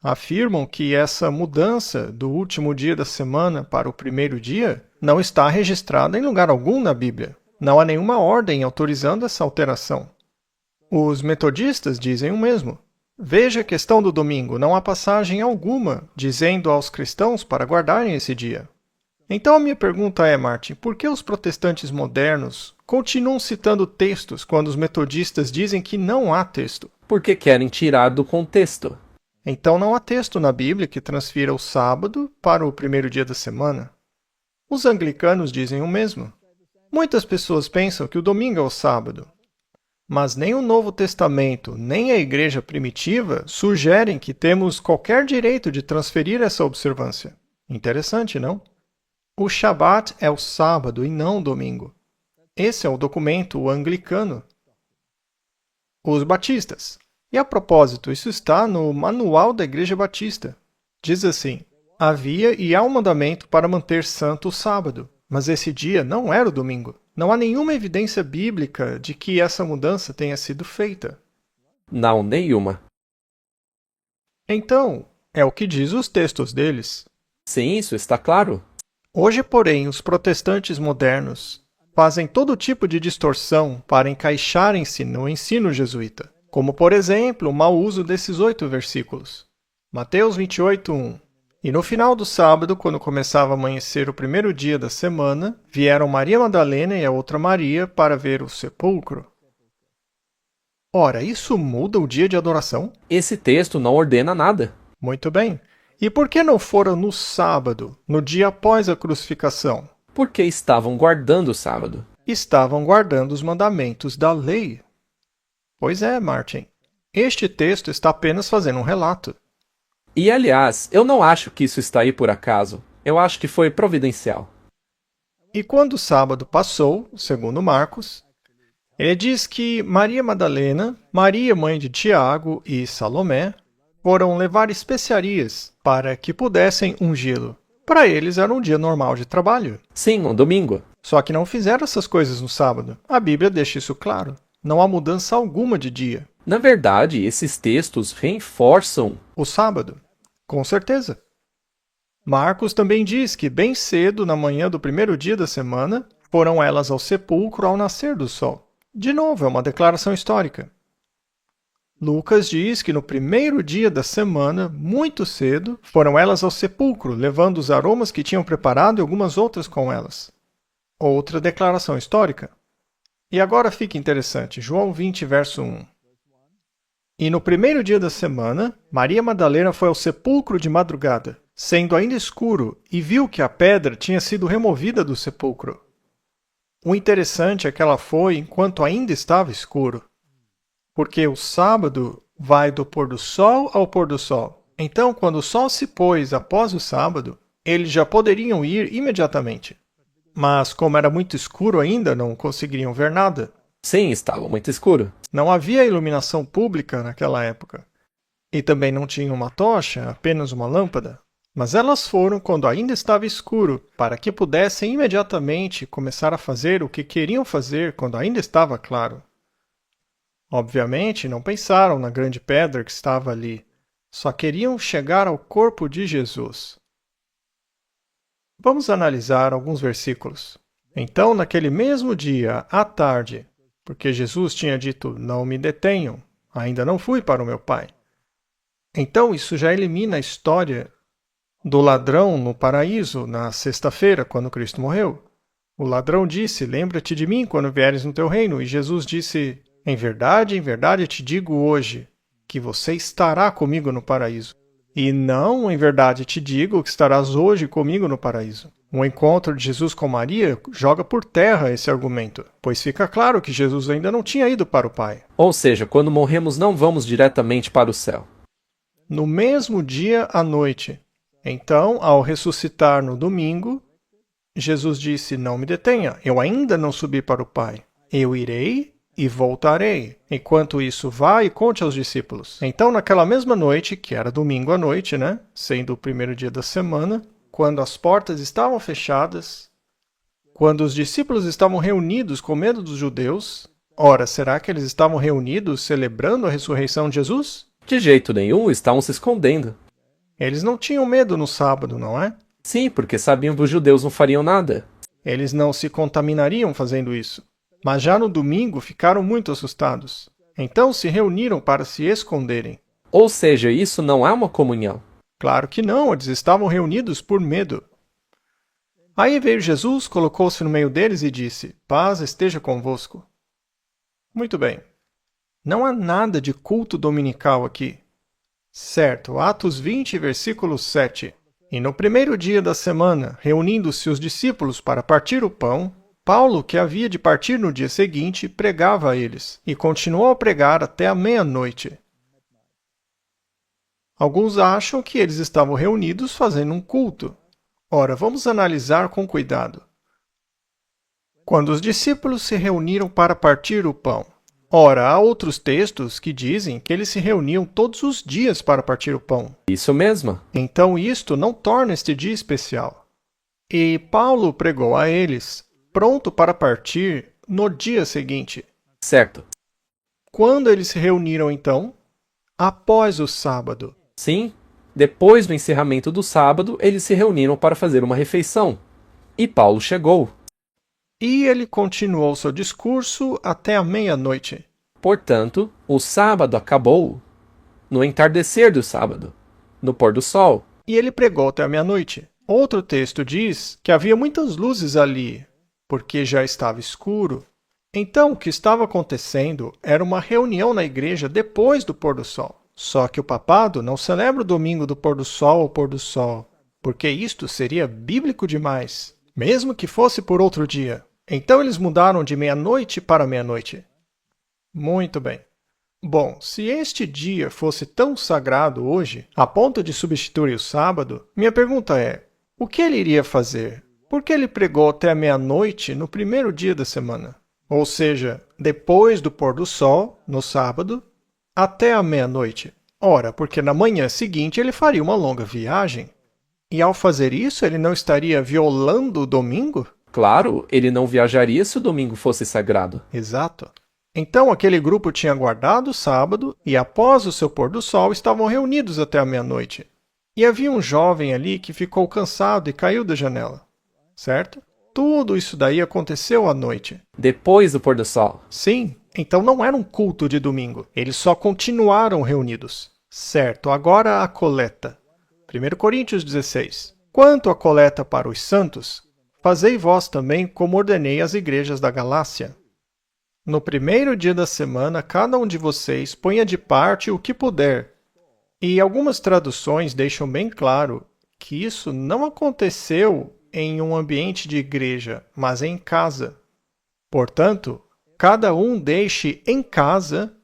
afirmam que essa mudança do último dia da semana para o primeiro dia não está registrada em lugar algum na Bíblia. Não há nenhuma ordem autorizando essa alteração. Os metodistas dizem o mesmo. Veja a questão do domingo, não há passagem alguma dizendo aos cristãos para guardarem esse dia. Então a minha pergunta é, Martin, por que os protestantes modernos continuam citando textos quando os metodistas dizem que não há texto? Porque querem tirar do contexto. Então não há texto na Bíblia que transfira o sábado para o primeiro dia da semana. Os anglicanos dizem o mesmo. Muitas pessoas pensam que o domingo é o sábado. Mas nem o Novo Testamento, nem a Igreja primitiva sugerem que temos qualquer direito de transferir essa observância. Interessante, não? O Shabat é o sábado e não o domingo. Esse é o documento anglicano. Os batistas. E a propósito, isso está no Manual da Igreja Batista. Diz assim: havia e há um mandamento para manter santo o sábado, mas esse dia não era o domingo. Não há nenhuma evidência bíblica de que essa mudança tenha sido feita. Não, nenhuma. Então, é o que diz os textos deles. Sim, isso está claro. Hoje, porém, os protestantes modernos fazem todo tipo de distorção para encaixarem-se no ensino jesuíta, como, por exemplo, o mau uso desses 8 versículos. Mateus 28:1. E no final do sábado, quando começava a amanhecer o primeiro dia da semana, vieram Maria Madalena e a outra Maria para ver o sepulcro. Ora, isso muda o dia de adoração? Esse texto não ordena nada. Muito bem. E por que não foram no sábado, no dia após a crucificação? Porque estavam guardando o sábado. Estavam guardando os mandamentos da lei. Pois é, Martin. Este texto está apenas fazendo um relato. E, aliás, eu não acho que isso está aí por acaso. Eu acho que foi providencial. E quando o sábado passou, segundo Marcos, ele diz que Maria Madalena, Maria, mãe de Tiago e Salomé foram levar especiarias para que pudessem ungí-lo. Para eles era um dia normal de trabalho. Sim, um domingo. Só que não fizeram essas coisas no sábado. A Bíblia deixa isso claro. Não há mudança alguma de dia. Na verdade, esses textos reforçam o sábado. Com certeza. Marcos também diz que bem cedo, na manhã do primeiro dia da semana, foram elas ao sepulcro ao nascer do sol. De novo, é uma declaração histórica. Lucas diz que no primeiro dia da semana, muito cedo, foram elas ao sepulcro, levando os aromas que tinham preparado e algumas outras com elas. Outra declaração histórica. E agora fica interessante, João 20, verso 1. E no primeiro dia da semana, Maria Madalena foi ao sepulcro de madrugada, sendo ainda escuro, e viu que a pedra tinha sido removida do sepulcro. O interessante é que ela foi enquanto ainda estava escuro, porque o sábado vai do pôr do sol ao pôr do sol. Então, quando o sol se pôs após o sábado, eles já poderiam ir imediatamente. Mas, como era muito escuro ainda, não conseguiriam ver nada. Sim, estava muito escuro. Não havia iluminação pública naquela época. E também não tinha uma tocha, apenas uma lâmpada. Mas elas foram quando ainda estava escuro, para que pudessem imediatamente começar a fazer o que queriam fazer quando ainda estava claro. Obviamente, não pensaram na grande pedra que estava ali. Só queriam chegar ao corpo de Jesus. Vamos analisar alguns versículos. Então, naquele mesmo dia, à tarde, porque Jesus tinha dito, não me detenham, ainda não fui para o meu Pai. Então, isso já elimina a história do ladrão no paraíso, na sexta-feira, quando Cristo morreu. O ladrão disse, lembra-te de mim quando vieres no teu reino. E Jesus disse, em verdade te digo hoje, que você estará comigo no paraíso. E não, em verdade te digo, que estarás hoje comigo no paraíso. O encontro de Jesus com Maria joga por terra esse argumento, pois fica claro que Jesus ainda não tinha ido para o Pai. Ou seja, quando morremos não vamos diretamente para o céu. No mesmo dia à noite. Então, ao ressuscitar no domingo, Jesus disse, não me detenha, eu ainda não subi para o Pai. Eu irei e voltarei. Enquanto isso, vá e conte aos discípulos. Então, naquela mesma noite, que era domingo à noite, sendo o primeiro dia da semana, quando as portas estavam fechadas, quando os discípulos estavam reunidos com medo dos judeus, ora, será que eles estavam reunidos celebrando a ressurreição de Jesus? De jeito nenhum, estavam se escondendo. Eles não tinham medo no sábado, não é? Sim, porque sabiam que os judeus não fariam nada. Eles não se contaminariam fazendo isso. Mas já no domingo ficaram muito assustados. Então se reuniram para se esconderem. Ou seja, isso não é uma comunhão. Claro que não, eles estavam reunidos por medo. Aí veio Jesus, colocou-se no meio deles e disse, paz esteja convosco. Muito bem. Não há nada de culto dominical aqui. Certo, Atos 20, versículo 7. E no primeiro dia da semana, reunindo-se os discípulos para partir o pão, Paulo, que havia de partir no dia seguinte, pregava a eles, e continuou a pregar até a meia-noite. Alguns acham que eles estavam reunidos fazendo um culto. Ora, vamos analisar com cuidado. Quando os discípulos se reuniram para partir o pão. Ora, há outros textos que dizem que eles se reuniam todos os dias para partir o pão. Isso mesmo. Então isto não torna este dia especial. E Paulo pregou a eles, pronto para partir, no dia seguinte. Certo. Quando eles se reuniram então? Após o sábado. Sim, depois do encerramento do sábado, eles se reuniram para fazer uma refeição. E Paulo chegou. E ele continuou seu discurso até a meia-noite. Portanto, o sábado acabou no entardecer do sábado, no pôr do sol. E ele pregou até a meia-noite. Outro texto diz que havia muitas luzes ali, porque já estava escuro. Então, o que estava acontecendo era uma reunião na igreja depois do pôr do sol. Só que o papado não celebra o domingo do pôr do sol ao pôr do sol, porque isto seria bíblico demais, mesmo que fosse por outro dia. Então eles mudaram de meia-noite para meia-noite. Muito bem. Bom, se este dia fosse tão sagrado hoje, a ponto de substituir o sábado, minha pergunta é, o que ele iria fazer? Por que ele pregou até a meia-noite no primeiro dia da semana? Ou seja, depois do pôr do sol, no sábado, até a meia-noite. Ora, porque na manhã seguinte ele faria uma longa viagem. E ao fazer isso, ele não estaria violando o domingo? Claro, ele não viajaria se o domingo fosse sagrado. Exato. Então aquele grupo tinha guardado o sábado e após o seu pôr do sol estavam reunidos até a meia-noite. E havia um jovem ali que ficou cansado e caiu da janela. Certo? Tudo isso daí aconteceu à noite. Depois do pôr do sol. Sim, então não era um culto de domingo. Eles só continuaram reunidos. Certo, agora a coleta. 1 Coríntios 16. Quanto à coleta para os santos, fazei vós também como ordenei às igrejas da Galácia. No primeiro dia da semana, cada um de vocês ponha de parte o que puder. E algumas traduções deixam bem claro que isso não aconteceu em um ambiente de igreja, mas em casa. Portanto, cada um deixe em casa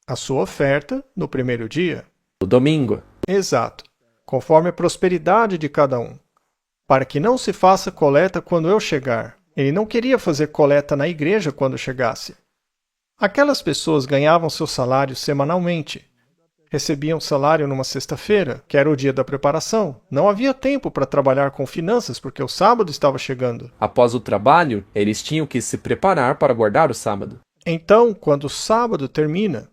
a sua oferta no primeiro dia. O domingo. Exato, conforme a prosperidade de cada um, para que não se faça coleta quando eu chegar. Ele não queria fazer coleta na igreja quando chegasse. Aquelas pessoas ganhavam seu salário semanalmente. Recebiam salário numa sexta-feira, que era o dia da preparação. Não havia tempo para trabalhar com finanças, porque o sábado estava chegando. Após o trabalho, eles tinham que se preparar para guardar o sábado. Então, quando o sábado termina,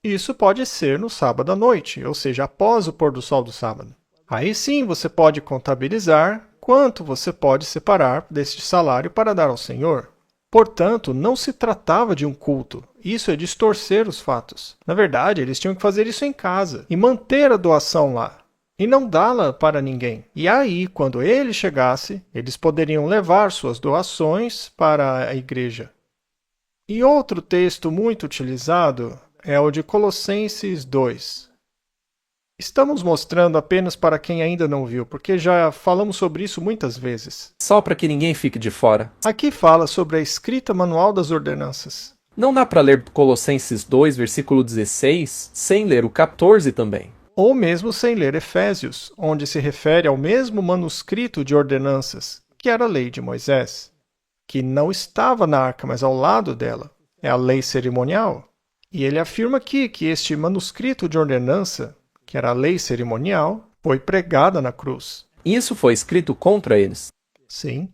isso pode ser no sábado à noite, ou seja, após o pôr do sol do sábado. Aí sim você pode contabilizar quanto você pode separar deste salário para dar ao Senhor. Portanto, não se tratava de um culto. Isso é distorcer os fatos. Na verdade, eles tinham que fazer isso em casa e manter a doação lá, e não dá-la para ninguém. E aí, quando ele chegasse, eles poderiam levar suas doações para a igreja. E outro texto muito utilizado é o de Colossenses 2. Estamos mostrando apenas para quem ainda não viu, porque já falamos sobre isso muitas vezes. Só para que ninguém fique de fora. Aqui fala sobre a escrita manual das ordenanças. Não dá para ler Colossenses 2, versículo 16, sem ler o 14 também. Ou mesmo sem ler Efésios, onde se refere ao mesmo manuscrito de ordenanças, que era a lei de Moisés, que não estava na arca, mas ao lado dela. É a lei cerimonial. E ele afirma aqui que este manuscrito de ordenança, que era a lei cerimonial, foi pregada na cruz. Isso foi escrito contra eles. Sim.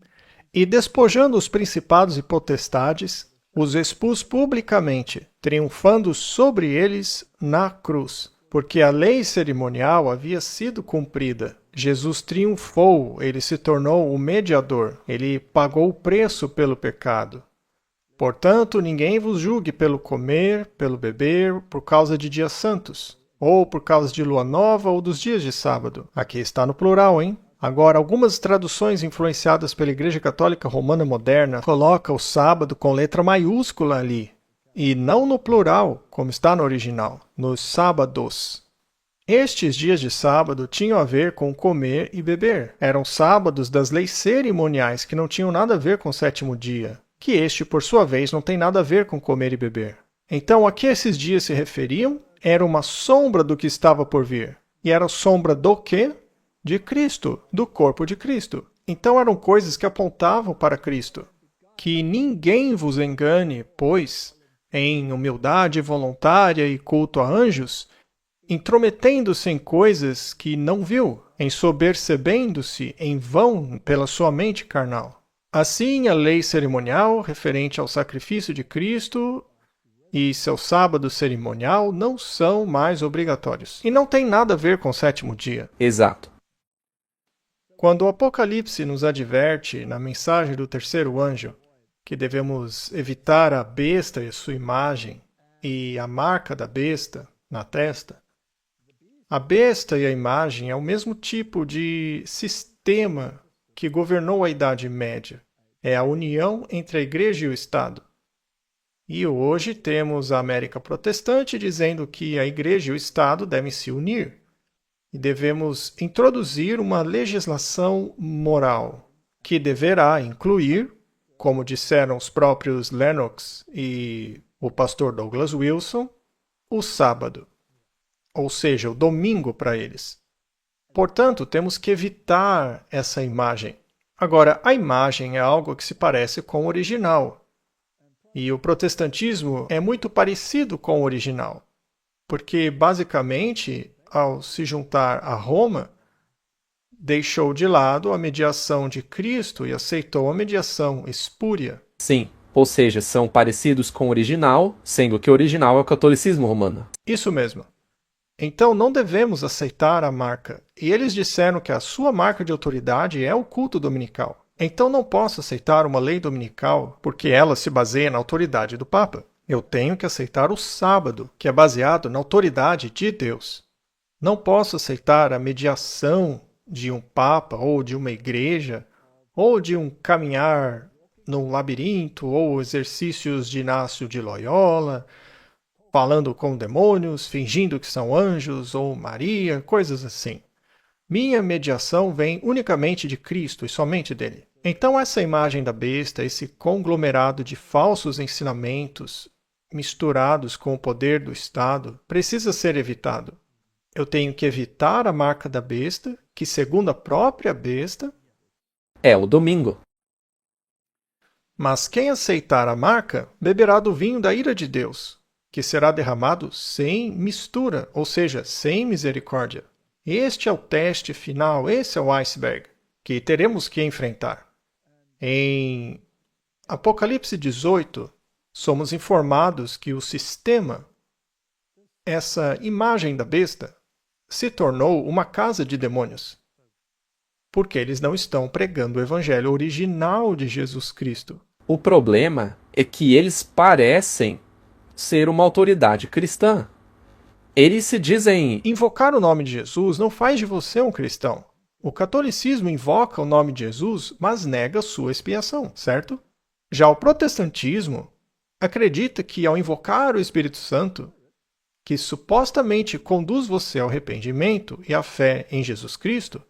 E despojando os principados e potestades, os expôs publicamente, triunfando sobre eles na cruz. Porque a lei cerimonial havia sido cumprida. Jesus triunfou, ele se tornou o mediador, ele pagou o preço pelo pecado. Portanto, ninguém vos julgue pelo comer, pelo beber, por causa de dias santos, ou por causa de lua nova ou dos dias de sábado. Aqui está no plural, hein? Agora, algumas traduções influenciadas pela Igreja Católica Romana Moderna colocam o sábado com letra maiúscula ali, e não no plural, como está no original, nos sábados. Estes dias de sábado tinham a ver com comer e beber. Eram sábados das leis cerimoniais que não tinham nada a ver com o sétimo dia, que este, por sua vez, não tem nada a ver com comer e beber. Então, a que esses dias se referiam? Era uma sombra do que estava por vir. E era sombra do quê? De Cristo, do corpo de Cristo. Então eram coisas que apontavam para Cristo. Que ninguém vos engane, pois, em humildade voluntária e culto a anjos, intrometendo-se em coisas que não viu, ensoberbecendo-se em vão pela sua mente carnal. Assim, a lei cerimonial referente ao sacrifício de Cristo e seu sábado cerimonial não são mais obrigatórios. E não tem nada a ver com o sétimo dia. Exato. Quando o Apocalipse nos adverte, na mensagem do terceiro anjo, que devemos evitar a besta e a sua imagem e a marca da besta na testa. A besta e a imagem é o mesmo tipo de sistema que governou a Idade Média. É a união entre a Igreja e o Estado. E hoje temos a América Protestante dizendo que a Igreja e o Estado devem se unir. E devemos introduzir uma legislação moral que deverá incluir, como disseram os próprios Lennox e o pastor Douglas Wilson, o sábado, ou seja, o domingo para eles. Portanto, temos que evitar essa imagem. Agora, a imagem é algo que se parece com o original. E o protestantismo é muito parecido com o original, porque, basicamente, ao se juntar a Roma, deixou de lado a mediação de Cristo e aceitou a mediação espúria. Sim, ou seja, são parecidos com o original, sendo que o original é o catolicismo romano. Isso mesmo. Então não devemos aceitar a marca. E eles disseram que a sua marca de autoridade é o culto dominical. Então não posso aceitar uma lei dominical porque ela se baseia na autoridade do Papa. Eu tenho que aceitar o sábado, que é baseado na autoridade de Deus. Não posso aceitar a mediação de um Papa ou de uma igreja ou de um caminhar num labirinto ou exercícios de Inácio de Loyola, falando com demônios, fingindo que são anjos ou Maria, coisas assim. Minha mediação vem unicamente de Cristo e somente dele. Então essa imagem da besta, esse conglomerado de falsos ensinamentos misturados com o poder do Estado, precisa ser evitado. Eu tenho que evitar a marca da besta, que segundo a própria besta, é o domingo. Mas quem aceitar a marca, beberá do vinho da ira de Deus, que será derramado sem mistura, ou seja, sem misericórdia. Este é o teste final, esse é o iceberg, que teremos que enfrentar. Em Apocalipse 18, somos informados que o sistema, essa imagem da besta, se tornou uma casa de demônios, porque eles não estão pregando o evangelho original de Jesus Cristo. O problema é que eles parecem ser uma autoridade cristã. Eles se dizem... Invocar o nome de Jesus não faz de você um cristão. O catolicismo invoca o nome de Jesus, mas nega sua expiação, certo? Já o protestantismo acredita que ao invocar o Espírito Santo, que supostamente conduz você ao arrependimento e à fé em Jesus Cristo,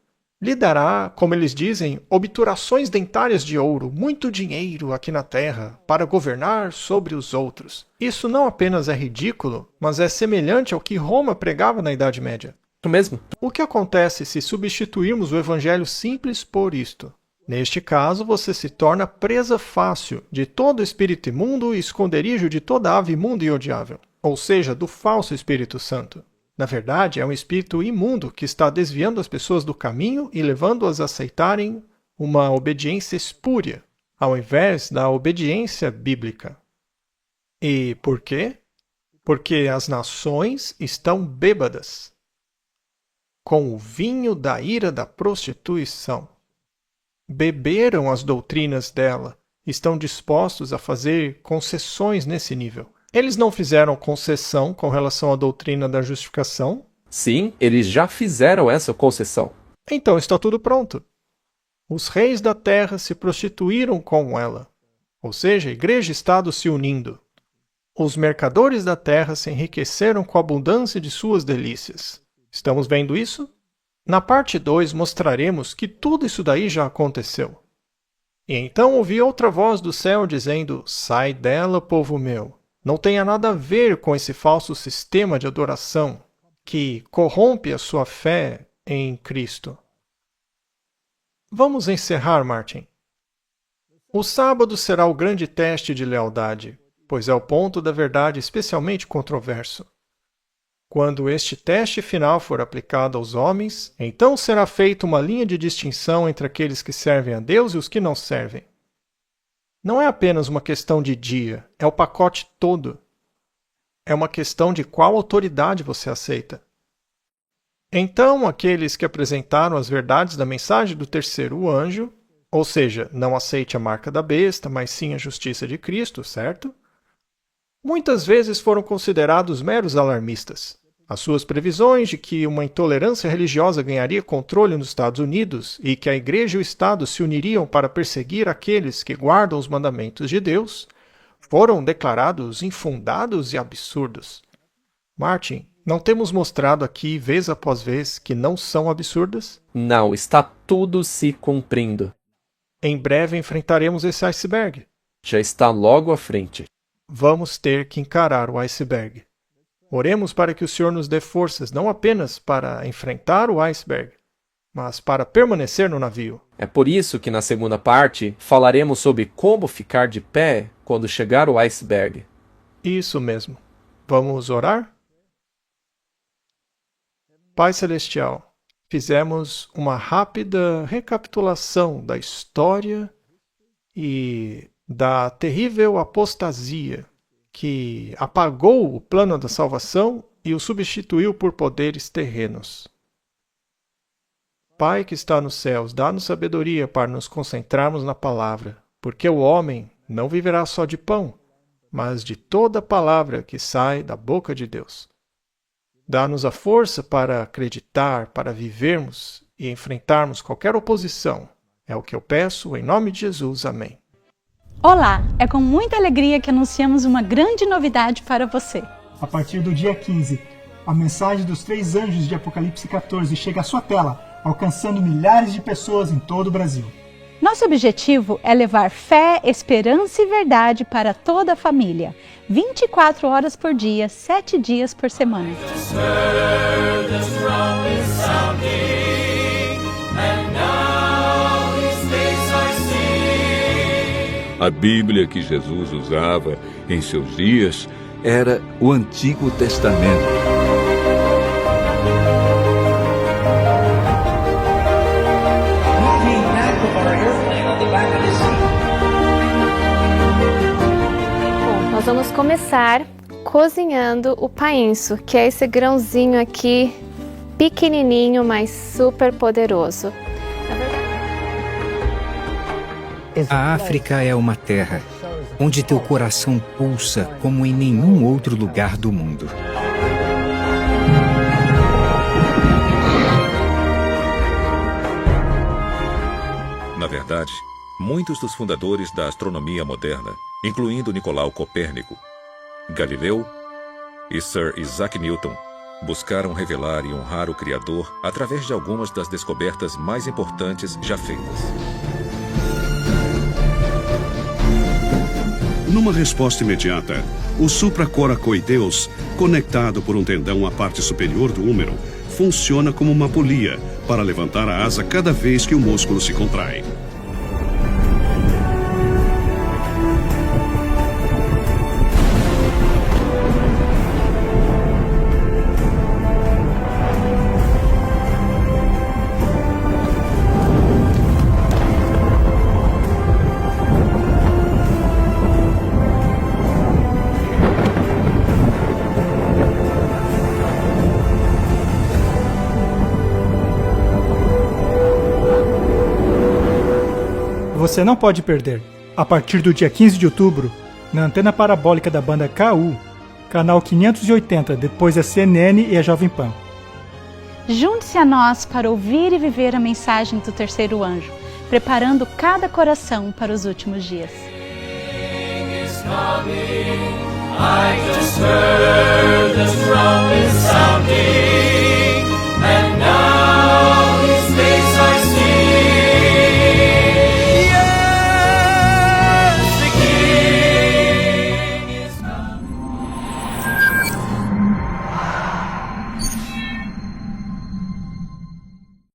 lhe dará, como eles dizem, obturações dentárias de ouro, muito dinheiro aqui na terra, para governar sobre os outros. Isso não apenas é ridículo, mas é semelhante ao que Roma pregava na Idade Média. Isso mesmo. O que acontece se substituirmos o evangelho simples por isto? Neste caso, você se torna presa fácil de todo espírito imundo e esconderijo de toda ave imunda e odiável, ou seja, do falso Espírito Santo. Na verdade, é um espírito imundo que está desviando as pessoas do caminho e levando-as a aceitarem uma obediência espúria, ao invés da obediência bíblica. E por quê? Porque as nações estão bêbadas, com o vinho da ira da prostituição. Beberam as doutrinas dela, estão dispostos a fazer concessões nesse nível. Eles não fizeram concessão com relação à doutrina da justificação? Sim, eles já fizeram essa concessão. Então está tudo pronto. Os reis da terra se prostituíram com ela, ou seja, a igreja e Estado se unindo. Os mercadores da terra se enriqueceram com a abundância de suas delícias. Estamos vendo isso? Na parte 2 mostraremos que tudo isso daí já aconteceu. E então ouvi outra voz do céu dizendo: sai dela, povo meu. Não tenha nada a ver com esse falso sistema de adoração que corrompe a sua fé em Cristo. Vamos encerrar, Martin. O sábado será o grande teste de lealdade, pois é o ponto da verdade especialmente controverso. Quando este teste final for aplicado aos homens, então será feita uma linha de distinção entre aqueles que servem a Deus e os que não servem. Não é apenas uma questão de dia, é o pacote todo. É uma questão de qual autoridade você aceita. Então, aqueles que apresentaram as verdades da mensagem do terceiro anjo Ou seja, não aceite a marca da besta, mas sim a justiça de Cristo, certo? Muitas vezes foram considerados meros alarmistas. As suas previsões de que uma intolerância religiosa ganharia controle nos Estados Unidos e que a Igreja e o Estado se uniriam para perseguir aqueles que guardam os mandamentos de Deus foram declarados infundados e absurdos. Martin, não temos mostrado aqui, vez após vez, que não são absurdas? Não, está tudo se cumprindo. Em breve enfrentaremos esse iceberg. Já está logo à frente. Vamos ter que encarar o iceberg. Oremos para que o Senhor nos dê forças não apenas para enfrentar o iceberg, mas para permanecer no navio. É por isso que na segunda parte falaremos sobre como ficar de pé quando chegar o iceberg. Isso mesmo. Vamos orar? Pai Celestial, fizemos uma rápida recapitulação da história e da terrível apostasia que apagou o plano da salvação e o substituiu por poderes terrenos. Pai que está nos céus, dá-nos sabedoria para nos concentrarmos na palavra, porque o homem não viverá só de pão, mas de toda palavra que sai da boca de Deus. Dá-nos a força para acreditar, para vivermos e enfrentarmos qualquer oposição. É o que eu peço, em nome de Jesus. Amém. Olá, é com muita alegria que anunciamos uma grande novidade para você. A partir do dia 15, a mensagem dos 3 anjos de Apocalipse 14 chega à sua tela, alcançando milhares de pessoas em todo o Brasil. Nosso objetivo é levar fé, esperança e verdade para toda a família. 24 horas por dia, 7 dias por semana. A Bíblia que Jesus usava em seus dias era o Antigo Testamento. Nós vamos começar cozinhando o painço, que é esse grãozinho aqui, pequenininho, mas super poderoso. A África é uma terra onde teu coração pulsa como em nenhum outro lugar do mundo. Na verdade, muitos dos fundadores da astronomia moderna, incluindo Nicolau Copérnico, Galileu e Sir Isaac Newton, buscaram revelar e honrar o Criador através de algumas das descobertas mais importantes já feitas. Numa resposta imediata, o supracoracoideus, conectado por um tendão à parte superior do húmero, funciona como uma polia para levantar a asa cada vez que o músculo se contrai. Você não pode perder, a partir do dia 15 de outubro, na antena parabólica da banda KU, canal 580, depois da CNN e a Jovem Pan. Junte-se a nós para ouvir e viver a mensagem do terceiro anjo, preparando cada coração para os últimos dias. I just heard the trumpet sounding.